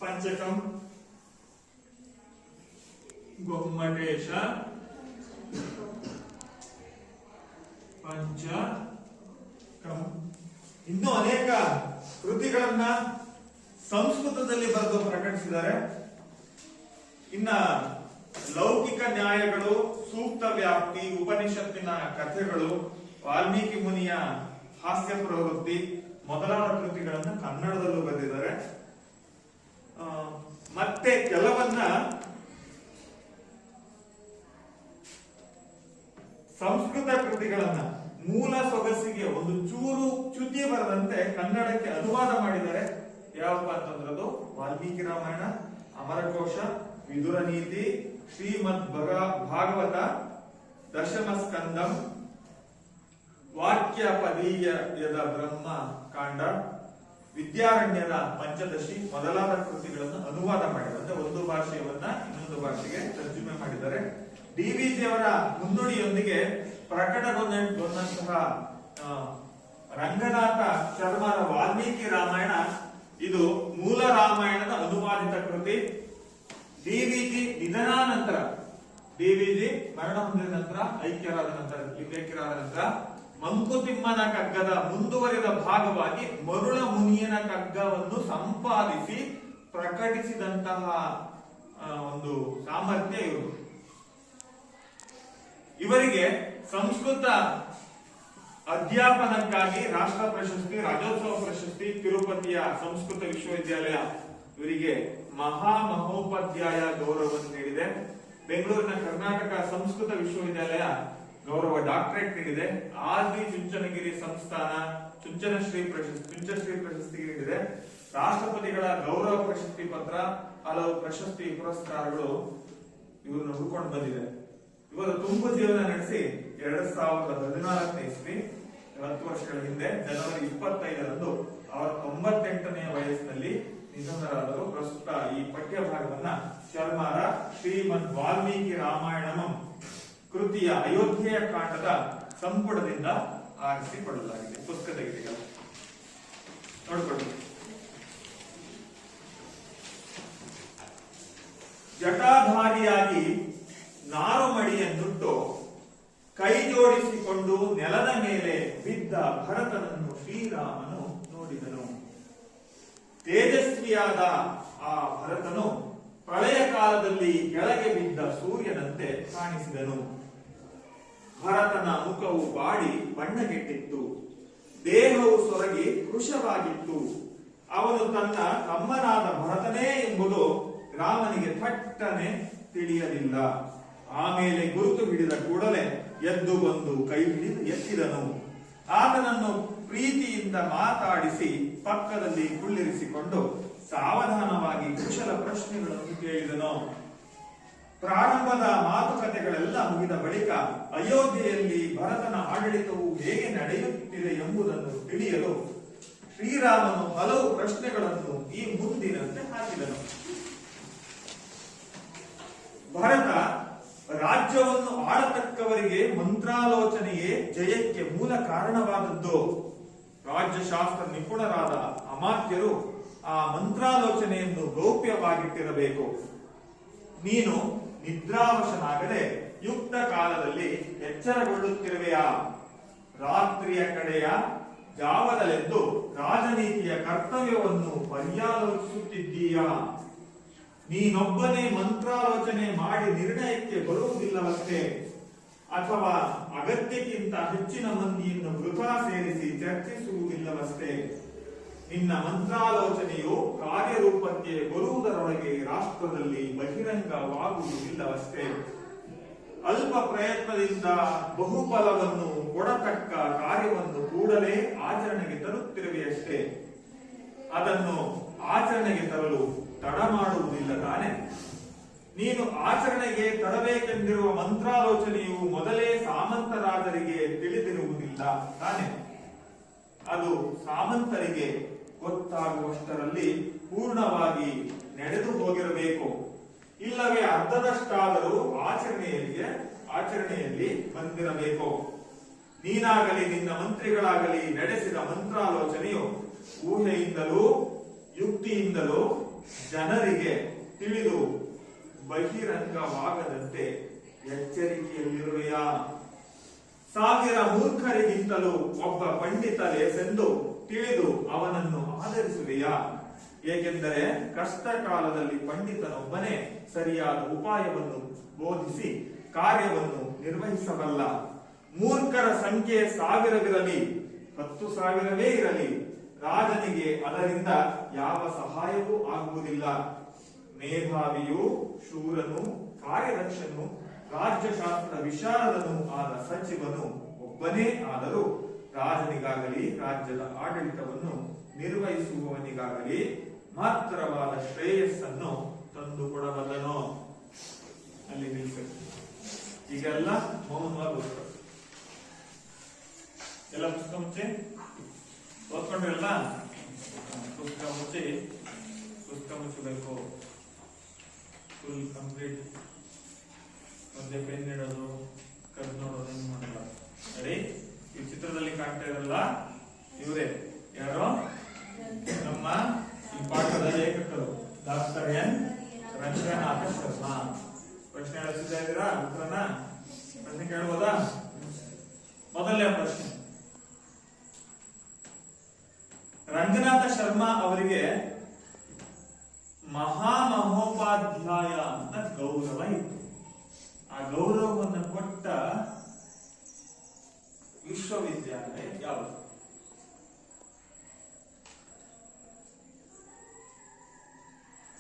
ಪಂಚಕಂ, ಗೊಮ್ಮಟೇಶ ಪಂಚಕಂ. ಇನ್ನೂ ಅನೇಕ ಕೃತಿಗಳನ್ನ ಸಂಸ್ಕೃತದಲ್ಲಿ ಬರೆದು ಪ್ರಕಟಿಸಿದ್ದಾರೆ. ಇನ್ನ ಲೌಕಿಕ ನ್ಯಾಯಗಳು, ಸೂಕ್ತ ವ್ಯಾಪ್ತಿ, ಉಪನಿಷತ್ತಿನ ಕಥೆಗಳು, ವಾಲ್ಮೀಕಿ ಮುನಿಯ ಹಾಸ್ಯ ಪ್ರವೃತ್ತಿ ಮೊದಲಾದ ಕೃತಿಗಳನ್ನ ಕನ್ನಡದಲ್ಲೂ ಬರೆದಿದ್ದಾರೆ. ಮತ್ತೆ ಕೆಲವನ್ನ ಸಂಸ್ಕೃತ ಕೃತಿಗಳನ್ನ ಮೂಲ ಸೊಗಸಿಗೆ ಒಂದು ಚೂರು ಚ್ಯುತಿ ಬರದಂತೆ ಕನ್ನಡಕ್ಕೆ ಅನುವಾದ ಮಾಡಿದ್ದಾರೆ. ಯಾವಪ್ಪ ಅಂತಂದ್ರದು ವಾಲ್ಮೀಕಿ ರಾಮಾಯಣ, ಅಮರಕೋಶ, ವಿದುರ ನೀತಿ, ಶ್ರೀಮದ್ ಭಾಗವತ, ದಶಮ ಸ್ಕಂದಂ, ವಾಕ್ಯ ಪದೀಯದ ಬ್ರಹ್ಮ ಕಾಂಡ, ವಿದ್ಯಾರಣ್ಯದ ಪಂಚದಶಿ ಮೊದಲಾದ ಕೃತಿಗಳನ್ನು ಅನುವಾದ ಮಾಡಿದ್ದಾರೆ. ಅಂದ್ರೆ ಒಂದು ಭಾಷೆಯವನ್ನ ಇನ್ನೊಂದು ಭಾಷೆಗೆ ತರ್ಜುಮೆ ಮಾಡಿದ್ದಾರೆ. ಡಿವಿಜಿ ಅವರ ಮುನ್ನುಡಿಯೊಂದಿಗೆ ಪ್ರಕಟಗೊಂಡಂತಹ ರಂಗನಾಥ ಶರ್ಮರ ವಾಲ್ಮೀಕಿ ರಾಮಾಯಣ ಇದು ಮೂಲ ರಾಮಾಯಣದ ಅನುವಾದಿತ ಕೃತಿ. ಡಿವಿಜಿ ನಿಧನಾನಂತರ DVG ಮರಣ ಹೊಂದಿದ ನಂತರ ಐಕ್ಯರಾದ ನಂತರ ಲಿಂಗೈಕ್ಯರಾದ ನಂತರ ಮಂಕುತಿಮ್ಮನ ಕಗ್ಗದ ಮುಂದುವರಿದ ಭಾಗವಾಗಿ ಮರುಳ ಮುನಿಯನ ಕಗ್ಗವನ್ನು ಸಂಪಾದಿಸಿ ಪ್ರಕಟಿಸಿದಂತಹ ಒಂದು ಸಾಮರ್ಥ್ಯ ಇವರು. ಇವರಿಗೆ ಸಂಸ್ಕೃತ ಅಧ್ಯಾಪನಕ್ಕಾಗಿ ರಾಷ್ಟ್ರ ಪ್ರಶಸ್ತಿ, ರಾಜ್ಯೋತ್ಸವ ಪ್ರಶಸ್ತಿ, ತಿರುಪತಿಯ ಸಂಸ್ಕೃತ ವಿಶ್ವವಿದ್ಯಾಲಯ ಇವರಿಗೆ ಮಹಾಮಹೋಪಾಧ್ಯಾಯ ಗೌರವವನ್ನು ನೀಡಿದೆ. ಬೆಂಗಳೂರಿನ ಕರ್ನಾಟಕ ಸಂಸ್ಕೃತ ವಿಶ್ವವಿದ್ಯಾಲಯ ಗೌರವ ಡಾಕ್ಟರೇಟ್ ನೀಡಿದೆ. ಆದಿ ಚುಂಚನಗಿರಿ ಸಂಸ್ಥಾನ ಚುಂಚನಶ್ರೀ ಪ್ರಶಸ್ತಿ ನೀಡಿದೆ. ರಾಷ್ಟ್ರಪತಿಗಳ ಗೌರವ ಪ್ರಶಸ್ತಿ ಪತ್ರ, ಹಲವು ಪ್ರಶಸ್ತಿ ಪುರಸ್ಕಾರಗಳು ಇವ್ರನ್ನ ಹುಡ್ಕೊಂಡು ಬಂದಿದೆ. ಇವರು ತುಂಬು ಜೀವನ ನಡೆಸಿ 2014ನೇ ಇಸ್ವಿ 10 ವರ್ಷಗಳ ಹಿಂದೆ ಜನವರಿ 25ರಂದು ಅವರ 98ನೇ ವಯಸ್ಸಿನಲ್ಲಿ ನಿಧನರಾದರು. ಪ್ರಸ್ತುತ ಈ ಪಠ್ಯ ಭಾಗವನ್ನ ಶರ್ಮಾರ ಶ್ರೀಮದ್ ವಾಲ್ಮೀಕಿ ರಾಮಾಯಣಂ ಕೃತಿಯ ಅಯೋಧ್ಯೆಯ ಕಾಂಡದ ಸಂಪುಟದಿಂದ ಆರಿಸಿಕೊಳ್ಳಲಾಗಿದೆ. ಪುಸ್ತಕ ತೆಗೆದಿಲ್ಲ, ನೋಡಿಕೊಳ್ಳಿ. ಜಟಾಧಾರಿಯಾಗಿ ನಾರುಮಡಿಯನ್ನುಟ್ಟು ಕೈ ಜೋಡಿಸಿಕೊಂಡು ನೆಲದ ಮೇಲೆ ಬಿದ್ದ ಭರತನನ್ನು ಶ್ರೀರಾಮನು ನೋಡಿದನು. ತೇಜಸ್ವಿಯಾದ ಆ ಭರತನು ಪ್ರಳಯ ಕಾಲದಲ್ಲಿ ಕೆಳಗೆ ಬಿದ್ದ ಸೂರ್ಯನಂತೆ ಕಾಣಿಸಿದನು. ಭರತನ ಮುಖವು ಬಾಡಿ ಬಣ್ಣಗೆಟ್ಟಿತ್ತು, ದೇಹವು ಸೊರಗಿ ಕೃಶವಾಗಿತ್ತು. ಅವನು ತನ್ನ ತಮ್ಮನಾದ ಭರತನೇ ಎಂಬುದು ರಾಮನಿಗೆ ಥಟ್ಟನೆ ತಿಳಿಯಲಿಲ್ಲ. ಆಮೇಲೆ ಗುರುತು ಹಿಡಿದ ಕೂಡಲೇ ಎದ್ದು ಬಂದು ಕೈ ಹಿಡಿದು ಎತ್ತಿದನು. ಆತನನ್ನು ಪ್ರೀತಿಯಿಂದ ಮಾತಾಡಿಸಿ ಪಕ್ಕದಲ್ಲಿ ಕುಳ್ಳಿರಿಸಿಕೊಂಡು ಸಾವಧಾನವಾಗಿ ಕುಶಲ ಪ್ರಶ್ನೆಗಳನ್ನು ಕೇಳಿದನು. ಪ್ರಾರಂಭದ ಮಾತುಕತೆಗಳೆಲ್ಲ ಮುಗಿದ ಬಳಿಕ ಅಯೋಧ್ಯೆಯಲ್ಲಿ ಭರತನ ಆಡಳಿತವು ಹೇಗೆ ನಡೆಯುತ್ತಿದೆ ಎಂಬುದನ್ನು ತಿಳಿಯಲು ಶ್ರೀರಾಮನು ಹಲವು ಪ್ರಶ್ನೆಗಳನ್ನು ಈ ಮುಂದಿನಂತೆ ಹಾಕಿದನು. ಭರತ ರಾಜ್ಯವನ್ನು ಆಳತಕ್ಕವರಿಗೆ ಮಂತ್ರಾಲೋಚನೆಯೇ ಜಯಕ್ಕೆ ಮೂಲ ಕಾರಣವಾದದ್ದು. ರಾಜ್ಯಶಾಸ್ತ್ರ ನಿಪುಣರಾದ ಅಮಾತ್ಯರು ಆ ಮಂತ್ರಾಲೋಚನೆಯನ್ನು ಗೌಪ್ಯವಾಗಿಟ್ಟಿರಬೇಕು. ನೀನು ನಿದ್ರಾವಶನಾಗದೆ ಯುಕ್ತ ಕಾಲದಲ್ಲಿ ಎಚ್ಚರಗೊಳ್ಳುತ್ತಿರುವೆಯಾ? ರಾತ್ರಿಯ ಕಡೆಯ ಜಾವದಲೆಂದು ರಾಜನೀತಿಯ ಕರ್ತವ್ಯವನ್ನು ಪರ್ಯಾಲೋಚಿಸುತ್ತಿದ್ದೀಯಾ? ನೀನೊಬ್ಬನೇ ಮಂತ್ರಾಲೋಚನೆ ಮಾಡಿ ನಿರ್ಣಯಕ್ಕೆ ಬರುವುದಿಲ್ಲವಷ್ಟೇ, ಅಥವಾ ಅಗತ್ಯಕ್ಕಿಂತ ಹೆಚ್ಚಿನ ಮಂದಿಯನ್ನು ವೃಥಾ ಸೇರಿಸಿ ಚರ್ಚಿಸುವುದಿಲ್ಲವಷ್ಟೇ. ನಿನ್ನ ಮಂತ್ರಾಲೋಚನೆಯು ಕಾರ್ಯರೂಪಕ್ಕೆ ಬರುವುದರೊಳಗೆ ರಾಷ್ಟ್ರದಲ್ಲಿ ಬಹಿರಂಗವಾಗುವುದಿಲ್ಲವಷ್ಟೇ. ಅಲ್ಪ ಪ್ರಯತ್ನದಿಂದ ಬಹುಫಲವನ್ನು ಕೊಡತಕ್ಕ ಕಾರ್ಯವನ್ನು ಕೂಡಲೇ ಆಚರಣೆಗೆ ತರುತ್ತಿರುವೆಯಷ್ಟೇ. ಅದನ್ನು ಆಚರಣೆಗೆ ತರಲು ತಡ ಮಾಡುವುದಿಲ್ಲ ತಾನೆ? ನೀನು ಆಚರಣೆಗೆ ತರಬೇಕೆಂದಿರುವ ಮಂತ್ರಾಲೋಚನೆಯು ಮೊದಲೇ ಸಾಮಂತರಾಜರಿಗೆ ತಿಳಿದಿರುವುದಿಲ್ಲ ತಾನೆ? ಅದು ಸಾಮಂತರಿಗೆ ಗೊತ್ತಾಗುವಷ್ಟರಲ್ಲಿ ಪೂರ್ಣವಾಗಿ ನಡೆದು ಹೋಗಿರಬೇಕು. ಇಲ್ಲವೇ ಅರ್ಧದಷ್ಟಾದರೂ ಆಚರಣೆಯಲ್ಲಿ ಬಂದಿರಬೇಕು. ನೀನಾಗಲಿ ನಿನ್ನ ಮಂತ್ರಿಗಳಾಗಲಿ ನಡೆಸಿದ ಮಂತ್ರಾಲೋಚನೆಯು ಊಹೆಯಿಂದಲೂ ಯುಕ್ತಿಯಿಂದಲೂ ಜನರಿಗೆ ತಿಳಿದು ಬಹಿರಂಗವಾಗದಂತೆ ಎಚ್ಚರಿಕೆಯಲ್ಲಿರುವೆಯಾ? 1000 ಮೂರ್ಖರಿಗಿಂತಲೂ ಒಬ್ಬ ಪಂಡಿತ ಲೇಸೆಂದು ತಿಳಿದು ಅವನನ್ನು ಆಧರಿಸುವೆಯಾ? ಏಕೆಂದರೆ ಕಷ್ಟ ಕಾಲದಲ್ಲಿ ಪಂಡಿತನೊಬ್ಬನೇ ಸರಿಯಾದ ಉಪಾಯವನ್ನು ಬೋಧಿಸಿ ಕಾರ್ಯವನ್ನು ನಿರ್ವಹಿಸಬಲ್ಲ. ಮೂರ್ಖರ ಸಂಖ್ಯೆ 1000ವಿರಲಿ 10,000ವೇ ಇರಲಿ, ರಾಜನಿಗೆ ಅದರಿಂದ ಯಾವ ಸಹಾಯವೂ ಆಗುವುದಿಲ್ಲ. ಮೇಧಾವಿಯು ಶೂರನು ಕಾರ್ಯದಕ್ಷನು ರಾಜ್ಯಶಾಸ್ತ್ರ ವಿಶಾರದನೂ ಆದ ಸಚಿವನು ಒಬ್ಬನೇ ಆದರೂ ರಾಜನಿಗಾಗಲಿ ರಾಜ್ಯದ ಆಡಳಿತವನ್ನು ನಿರ್ವಹಿಸುವವನಿಗಾಗಲಿ ಮಾತ್ರವಾದ ಶ್ರೇಯಸ್ಸನ್ನು ತಂದುಕೊಡಬಲ್ಲನು. ಅಲ್ಲಿ ನಿಲ್ಲಿಸಬೇಕು. ಈಗೆಲ್ಲ ಮೌನವಾಗಿ ಎಲ್ಲ ಪುಸ್ತಕ ಮುಚ್ಚಿ ಓದ್ಕೊಂಡ್ರಲ್ಲ, ಪುಸ್ತಕ ಮುಚ್ಚಬೇಕು. Full complete. ಮತ್ತೆ ಪೆನ್ ಇಡೋದು, ಕದ್ ನೋಡೋದು ಏನು ಮಾಡಲ್ಲ. ಸರಿ, ಈ ಚಿತ್ರದಲ್ಲಿ ಕಾಣ್ತಾ ಇರಲ್ಲ, ಇವರೇ ಯಾರೋ ನಮ್ಮ ಈ ಪಾಠದ ಲೇಖಕರು ಡಾಕ್ಟರ್ ಎನ್ ರಂಗನಾಥ ಶರ್ಮಾ. ಪ್ರಶ್ನೆ ಹೇಳಿಸ್ತಾ ಇದ್ದೀರಾ? ಉತ್ತರನ ಪ್ರಶ್ನೆ ಕೇಳ್ಬೋದಾ? ಮೊದಲನೇ ಪ್ರಶ್ನೆ, ರಂಗನಾಥ ಶರ್ಮಾ ಅವರಿಗೆ ಮಹಾಮಹೋಪಾಧ್ಯಾಯ ಅಂತ ಗೌರವ ಇತ್ತು. ಆ ಗೌರವವನ್ನು ಕೊಟ್ಟ ವಿಶ್ವವಿದ್ಯಾಲಯ ಯಾವುದು?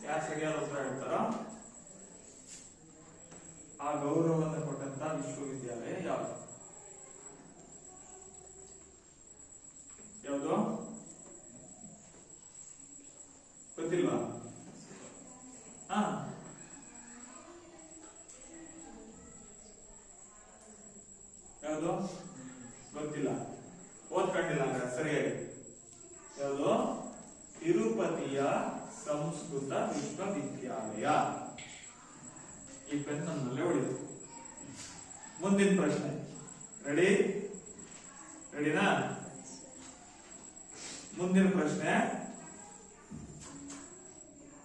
ಯಾರು ಸರಿಯಾದ ಉತ್ತರ ಹೇಳ್ತಾರೋ ಆ ಗೌರವವನ್ನು ಕೊಟ್ಟಂತ ವಿಶ್ವವಿದ್ಯಾಲಯ ಯಾವುದು? ಯಾವುದು ಗೊತ್ತಿಲ್ವಾ? ಯಾವುದು ಗೊತ್ತಿಲ್ಲ, ಓದ್ಕೊಂಡಿಲ್ಲ ಅಂದ್ರೆ ಸರಿಯಾಗಿ. ಯಾವುದು? ತಿರುಪತಿಯ ಸಂಸ್ಕೃತ ವಿಶ್ವವಿದ್ಯಾಲಯ. ಈ ಪೆನ್ ನನ್ನಲ್ಲೇ ಹೊಡಿತು. ಮುಂದಿನ ಪ್ರಶ್ನೆ, ರೆಡಿನಾ? ಮುಂದಿನ ಪ್ರಶ್ನೆ,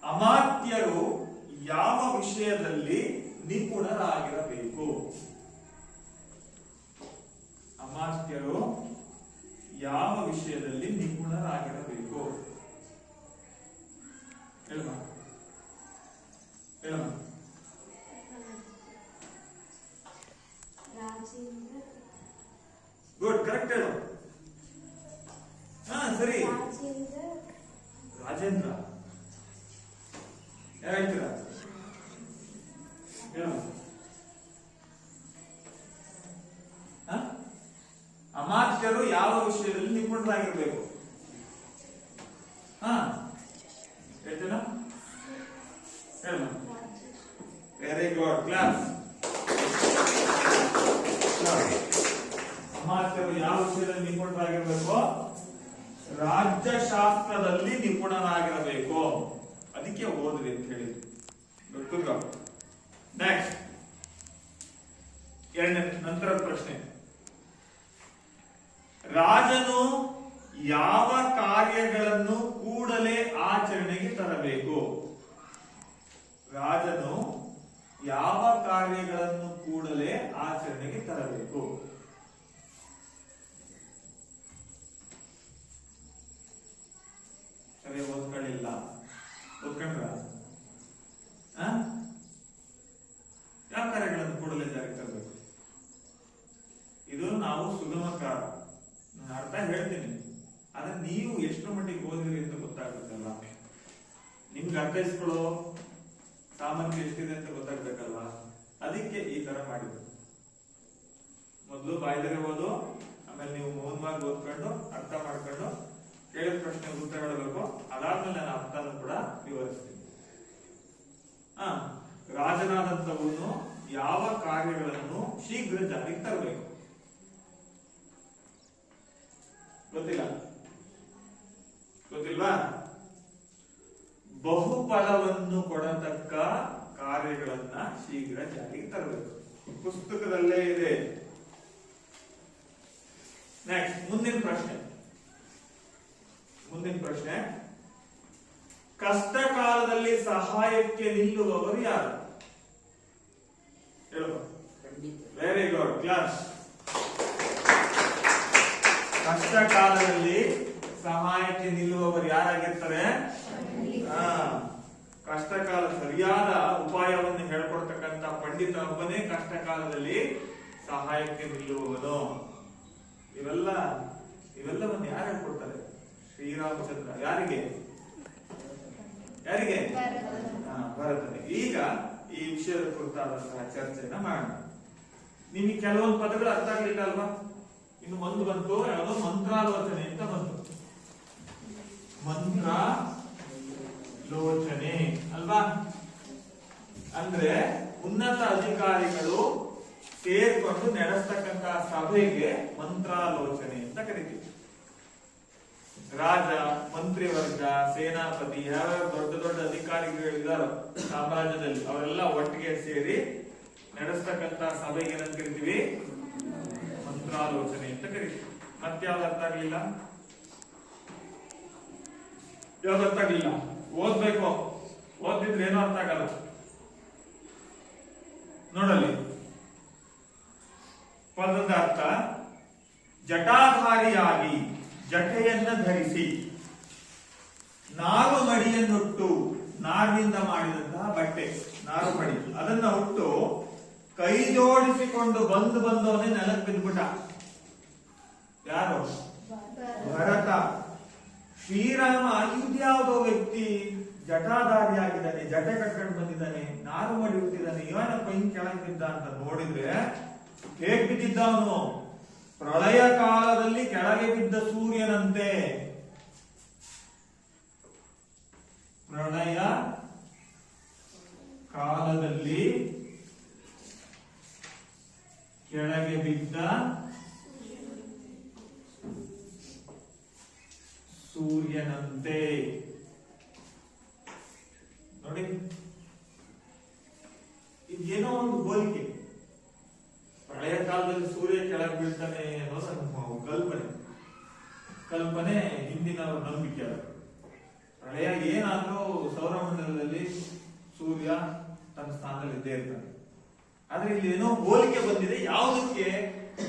ಅಮಾತ್ಯರು ಯಾವ ವಿಷಯದಲ್ಲಿ ನಿಪುಣರಾಗಿರಬೇಕು? ಅಮಾತ್ಯರು ಯಾವ ವಿಷಯದಲ್ಲಿ ನಿಪುಣರಾಗಿರಬೇಕು? ಹೇಳಮ್ಮ. ಗುಡ್, ಕರೆಕ್ಟ್ ಹೇಳು. ಸರಿ. ರಾಜೇಂದ್ರ ಯಾರು ಹೇಳ್ತೀರಾ? ಅಮಾತ್ಯರು ಯಾವ ವಿಷಯದಲ್ಲಿ ನಿಪುಣರಾಗಿರ್ಬೇಕು? ಹೇಳ್ತೀರಾ? ಹೇಳ. Very good, class. ಅಮಾತ್ಯರು ಯಾವ ವಿಷಯದಲ್ಲಿ ನಿಪುಣರಾಗಿರ್ಬೇಕು? ರಾಜ್ಯಶಾಸ್ತ್ರದಲ್ಲಿ ನಿಪುಣರಾಗಿರಬೇಕು. ಅದಕ್ಕೆ ಓದ್ರಿ ಅಂತ ಹೇಳಿದ್ರು. ನೆಕ್ಸ್ಟ್, ನಂತರ ಪ್ರಶ್ನೆ, ರಾಜನು ಯಾವ ಕಾರ್ಯಗಳನ್ನು ಕೂಡಲೇ ಆಚರಣೆಗೆ ತರಬೇಕು? ರಾಜನು ಯಾವ ಕಾರ್ಯಗಳನ್ನು ಕೂಡಲೇ ಆಚರಣೆಗೆ ತರಬೇಕು? ಸರಿ, ಓದ್ಕೊಳ್ಳಿಲ್ಲ. ಓದ್ಕೊಂಡ್ರ? ಯಾವ ಕಾರ್ಯಗಳನ್ನು ಕೂಡಲೇ ಜಾರಿಗೆ ತರಬೇಕು? ಇದು ನಾವು ಸುಗಮಕಾರ ಅರ್ಥ ಹೇಳ್ತೀನಿ, ಆದ್ರೆ ನೀವು ಎಷ್ಟು ಮಟ್ಟಿಗೆ ಓದಿರಿ ಅಂತ ಗೊತ್ತಾಗುತ್ತಲ್ಲ. ನಿಮ್ಗೆ ಅರ್ಥೈಸ್ಕೊಳ್ಳೋ ಸಾಮರ್ಥ್ಯ ಎಷ್ಟಿದೆ ಅಂತ ಗೊತ್ತಾಗ್ಬೇಕಲ್ವಾ? ಅದಕ್ಕೆ ಈ ತರ ಮಾಡಿದ್ರು. ಮೊದಲು ಬಾಯ್ದರೆ ಓದು, ಆಮೇಲೆ ನೀವು ಮೌನವಾಗಿ ಓದ್ಕೊಂಡು ಅರ್ಥ ಮಾಡ್ಕೊಂಡು ಕೇಳಿದ ಪ್ರಶ್ನೆ ಉತ್ತರ ಹೇಳಬೇಕು. ಅದಾದ್ಮೇಲೆ ನಾನು ಅರ್ಥನೂ ಕೂಡ ವಿವರಿಸ್ತೀನಿ. ರಾಜನಾದಂತವನು ಯಾವ ಕಾರ್ಯಗಳನ್ನು ಶೀಘ್ರ ಜಾರಿಗೆ ತರಬೇಕು? ಗೊತ್ತಿಲ್ವಾ? ಬಹುಫಲವನ್ನು ಕೊಡತಕ್ಕ ಕಾರ್ಯಗಳನ್ನ ಶೀಘ್ರ ಜಾರಿಗೆ ತರಬೇಕು. ಪುಸ್ತಕದಲ್ಲೇ ಇದೆ. ನೆಕ್ಸ್ಟ್, ಮುಂದಿನ ಪ್ರಶ್ನೆ, ಕಷ್ಟ ಕಾಲದಲ್ಲಿ ಸಹಾಯಕ್ಕೆ ನಿಲ್ಲುವವರು ಯಾರು? ಹೇಳುವ. Very good, class. ಕಷ್ಟ ಕಾಲದಲ್ಲಿ ಸಹಾಯಕ್ಕೆ ನಿಲ್ಲುವವರು ಯಾರಾಗಿರ್ತಾರೆ? ಕಷ್ಟ ಕಾಲ ಸರಿಯಾದ ಉಪಾಯವನ್ನು ಹೇಳ್ಕೊಡ್ತಕ್ಕಂತ ಪಂಡಿತನೊಬ್ಬನೇ ಕಷ್ಟ ಕಾಲದಲ್ಲಿ ಸಹಾಯಕ್ಕೆ ನಿಲ್ಲುವವನು. ಇವೆಲ್ಲವನ್ನು ಯಾರು ಹೇಳ್ಕೊಡ್ತಾರೆ? ಶ್ರೀರಾಮಚಂದ್ರ. ಯಾರಿಗೆ? ಭರತನಿಗೆ. ಈಗ ಈ ವಿಷಯದ ಕುರಿತಾದಂತಹ ಚರ್ಚೆಯನ್ನ ಮಾಡೋಣ. ನಿಮಗೆ ಕೆಲವೊಂದು ಪದಗಳು ಅರ್ಥ ಆಗ್ಲಿಲ್ಲ ಅಲ್ವಾ? ಇನ್ನು ಒಂದು ಬಂತು, ಯಾವುದೋ ಮಂತ್ರಾಲೋಚನೆ ಅಂತ ಬಂತು. ಮಂತ್ರಾಲೋಚನೆ ಅಲ್ವಾ? ಅಂದ್ರೆ ಉನ್ನತ ಅಧಿಕಾರಿಗಳು ಸೇರ್ಕೊಂಡು ನಡೆಸ್ತಕ್ಕಂತ ಸಭೆಗೆ ಮಂತ್ರಾಲೋಚನೆ ಅಂತ ಕರಿತೀವಿ. ರಾಜ, ಮಂತ್ರಿವರ್ಗ, ಸೇನಾಪತಿ, ಯಾವ್ಯಾವ ದೊಡ್ಡ ದೊಡ್ಡ ಅಧಿಕಾರಿಗಳಿದ್ದಾರೋ ಸಾಮ್ರಾಜ್ಯದಲ್ಲಿ ಅವರೆಲ್ಲ ಒಟ್ಟಿಗೆ ಸೇರಿ ನಡೆಸ್ತಕ್ಕಂತ ಸಭೆಗೆ ಏನಂತ ಕರಿತೀವಿ? ಮಂತ್ರಾಲೋಚನೆ ಅಂತ ಕರಿತೀವಿ. ಮತ್ಯಾವ್ದು ಅರ್ಥ ಆಗ್ಲಿಲ್ಲ? ಯಾವ್ದು ಅರ್ಥ ಆಗ್ಲಿಲ್ಲ? ಓದ್ಬೇಕು, ಓದಿದ್ರೆ ಏನೋ ಅರ್ಥ ಆಗಲ್ಲ. ನೋಡಲಿ ಪದದ ಅರ್ಥ ಜಟಾಧಾರಿಯಾಗಿ ಜಟೆಯನ್ನ ಧರಿಸಿ ನಾರು ಮಡಿಯನ್ನುಟ್ಟು ನಾರಿನಿಂದ ಮಾಡಿದಂತಹ ಬಟ್ಟೆ ನಾರು ಮಡಿ ಅದನ್ನ ಹುಟ್ಟು ಕೈ ಜೋಡಿಸಿಕೊಂಡು ಬಂದವನೇ ನೆಲಕ್ಕೆ ಬಿದ್ದುಬಿಟ್ಟ. ಯಾರು? ಭರತ. ಶ್ರೀರಾಮ ಇದ್ಯಾವುದೋ ವ್ಯಕ್ತಿ ಜಟಾಧಾರಿಯಾಗಿದ್ದಾನೆ, ಜಟೆ ಕಟ್ಕೊಂಡು ಬಂದಿದ್ದಾನೆ, ನಾರು ಮಡಿ ಹುಟ್ಟಿದ್ದಾನೆ, ಇವನಪ್ಪ ಹಿಂಗ್ ಕೆಳಗೆ ಬಿದ್ದ ಅಂತ ನೋಡಿದ್ರೆ ಹೇಗ್ ಬಿದ್ದಿದ್ದ ಅವನು? ಪ್ರಳಯ ಕಾಲದಲ್ಲಿ ಕೆಳಗೆ ಬಿದ್ದ ಸೂರ್ಯನಂತೆ. ಪ್ರಳಯ ಕಾಲದಲ್ಲಿ ಕೆಳಗೆ ಬಿದ್ದ ಸೂರ್ಯನಂತೆ. ನೋಡಿ, ಇದೇನೋ ಒಂದು ಹೋಲಿಕೆ. ಪ್ರಳಯ ಕಾಲದಲ್ಲಿ ಸೂರ್ಯ ಕೆಳಗೆ ಬೀಳ್ತಾನೆ ಅನ್ನೋದು ನಮ್ಮ ಕಲ್ಪನೆ ಹಿಂದಿನವರ ನಂಬಿಕೆ. ಪ್ರಳಯ ಏನಾದ್ರೂ ಸೌರಮಂಡಲದಲ್ಲಿ ಸೂರ್ಯ ತನ್ನ ಸ್ಥಾನದಲ್ಲಿ ಇದ್ದೇ ಇರ್ತಾನೆ. ಆದ್ರೆ ಇಲ್ಲಿ ಏನೋ ಹೋಲಿಕೆ ಬಂದಿದೆ. ಯಾವುದಕ್ಕೆ?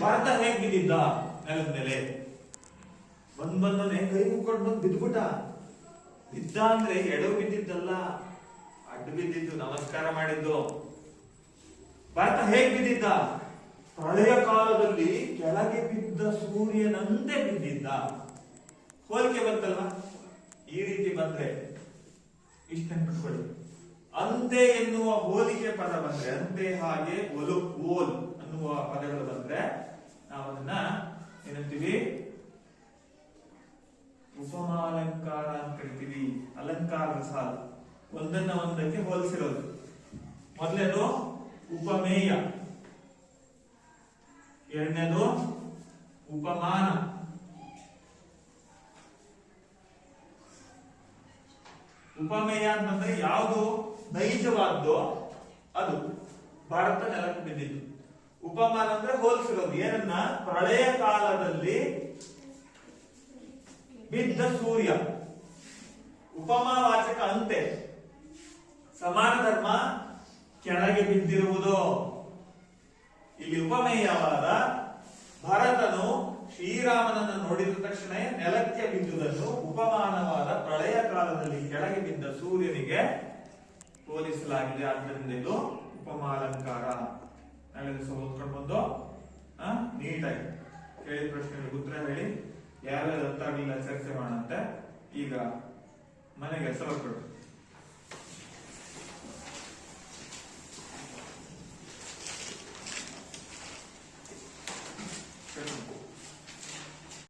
ಭರತ ಹೇಗ್ ಬಿದ್ದಿದ್ದ ನೆಲದ ಮೇಲೆ? ಬಂದನೆ ಕೈ ಮುಕ್ಕೊಂಡು ಬಂದು ಬಿದ್ದುಬಿಟ್ಟ. ಬಿದ್ದ ಅಂದ್ರೆ ಎಡವು ಬಿದ್ದಿದ್ದಲ್ಲ, ಅಡ್ಡು ಬಿದ್ದಿದ್ದು, ನಮಸ್ಕಾರ ಮಾಡಿದ್ದು. ಭರತ ಹೇಗ್ ಬಿದ್ದಿದ್ದ? ಪ್ರಳಯ ಕಾಲದಲ್ಲಿ ಕೆಳಗೆ ಬಿದ್ದ ಸೂರ್ಯನಂತೆ ಬಿದ್ದಿದ್ದ. ಹೋಲಿಕೆ ಬಂತಲ್ವಾ? ಈ ರೀತಿ ಬಂದ್ರೆ ಇಷ್ಟ ನೆನ್ಪಿಟ್ಕೊಳ್ಳಿ. ಅಂತೆ ಎನ್ನುವ ಹೋಲಿಕೆ ಪದ ಬಂದ್ರೆ, ಅಂತೆ, ಹಾಗೆ, ಒಲು, ಓಲ್ ಅನ್ನುವ ಪದಗಳು ಬಂದ್ರೆ ನಾವು ಅದನ್ನ ಏನಂತೀವಿ? ಉಪಮಾಲಂಕಾರ ಅಂತ ಕರಿತೀವಿ. ಅಲಂಕಾರದ ಸಾಲು, ಒಂದನ್ನ ಒಂದಕ್ಕೆ ಹೋಲಿಸಿರೋದು. ಮೊದಲನೇದು ಉಪಮೇಯ, ಎರಡನೇದು ಉಪಮಾನ, ಉಪಮೇಯ ಅಂತಂದ್ರೆ ಯಾವುದು ನೈಜವಾದ್ದು ಅದು ಭಾರತ ನೆಲಕ್ಕೆ ಬಿದ್ದಿದ್ದು. ಉಪಮಾನ ಅಂದ್ರೆ ಹೋಲಿಸಿರೋದು. ಏನನ್ನ? ಪ್ರಳಯ ಕಾಲದಲ್ಲಿ ಬಿದ್ದ ಸೂರ್ಯ. ಉಪಮಾವಾಚಕ ಅಂತೆ. ಸಮಾನ ಧರ್ಮ ಕೆಳಗೆ ಬಿದ್ದಿರುವುದು. ಇಲ್ಲಿ ಉಪಮೇಯವಾದ ಭರತನು ಶ್ರೀರಾಮನನ್ನು ನೋಡಿದ ತಕ್ಷಣ ನೆಲಕ್ಕೆ ಬಿದ್ದುದನ್ನು ಉಪಮಾನವಾದ ಪ್ರಳಯ ಕಾಲದಲ್ಲಿ ಕೆಳಗೆ ಬಿದ್ದ ಸೂರ್ಯನಿಗೆ ಹೋಲಿಸಲಾಗಿದೆ. ಆದ್ದರಿಂದ ಇದು ಉಪಮಾಲಂಕಾರ. ನಾಳೆ ಓದ್ಕೊಂಡು ಬಂದು ನೀಟಾಗಿ ಕೇಳಿದ ಪ್ರಶ್ನೆಗಳಿಗೆ ಉತ್ತರ ಹೇಳಿ. ಯಾರ್ಯಾರು ಅರ್ಥ ಆಗಲಿಲ್ಲ ಚರ್ಚೆ ಮಾಡೋಣಂತೆ. ಈಗ ಮನೆಗೆ ಹೆಸರು ಕೊಡು.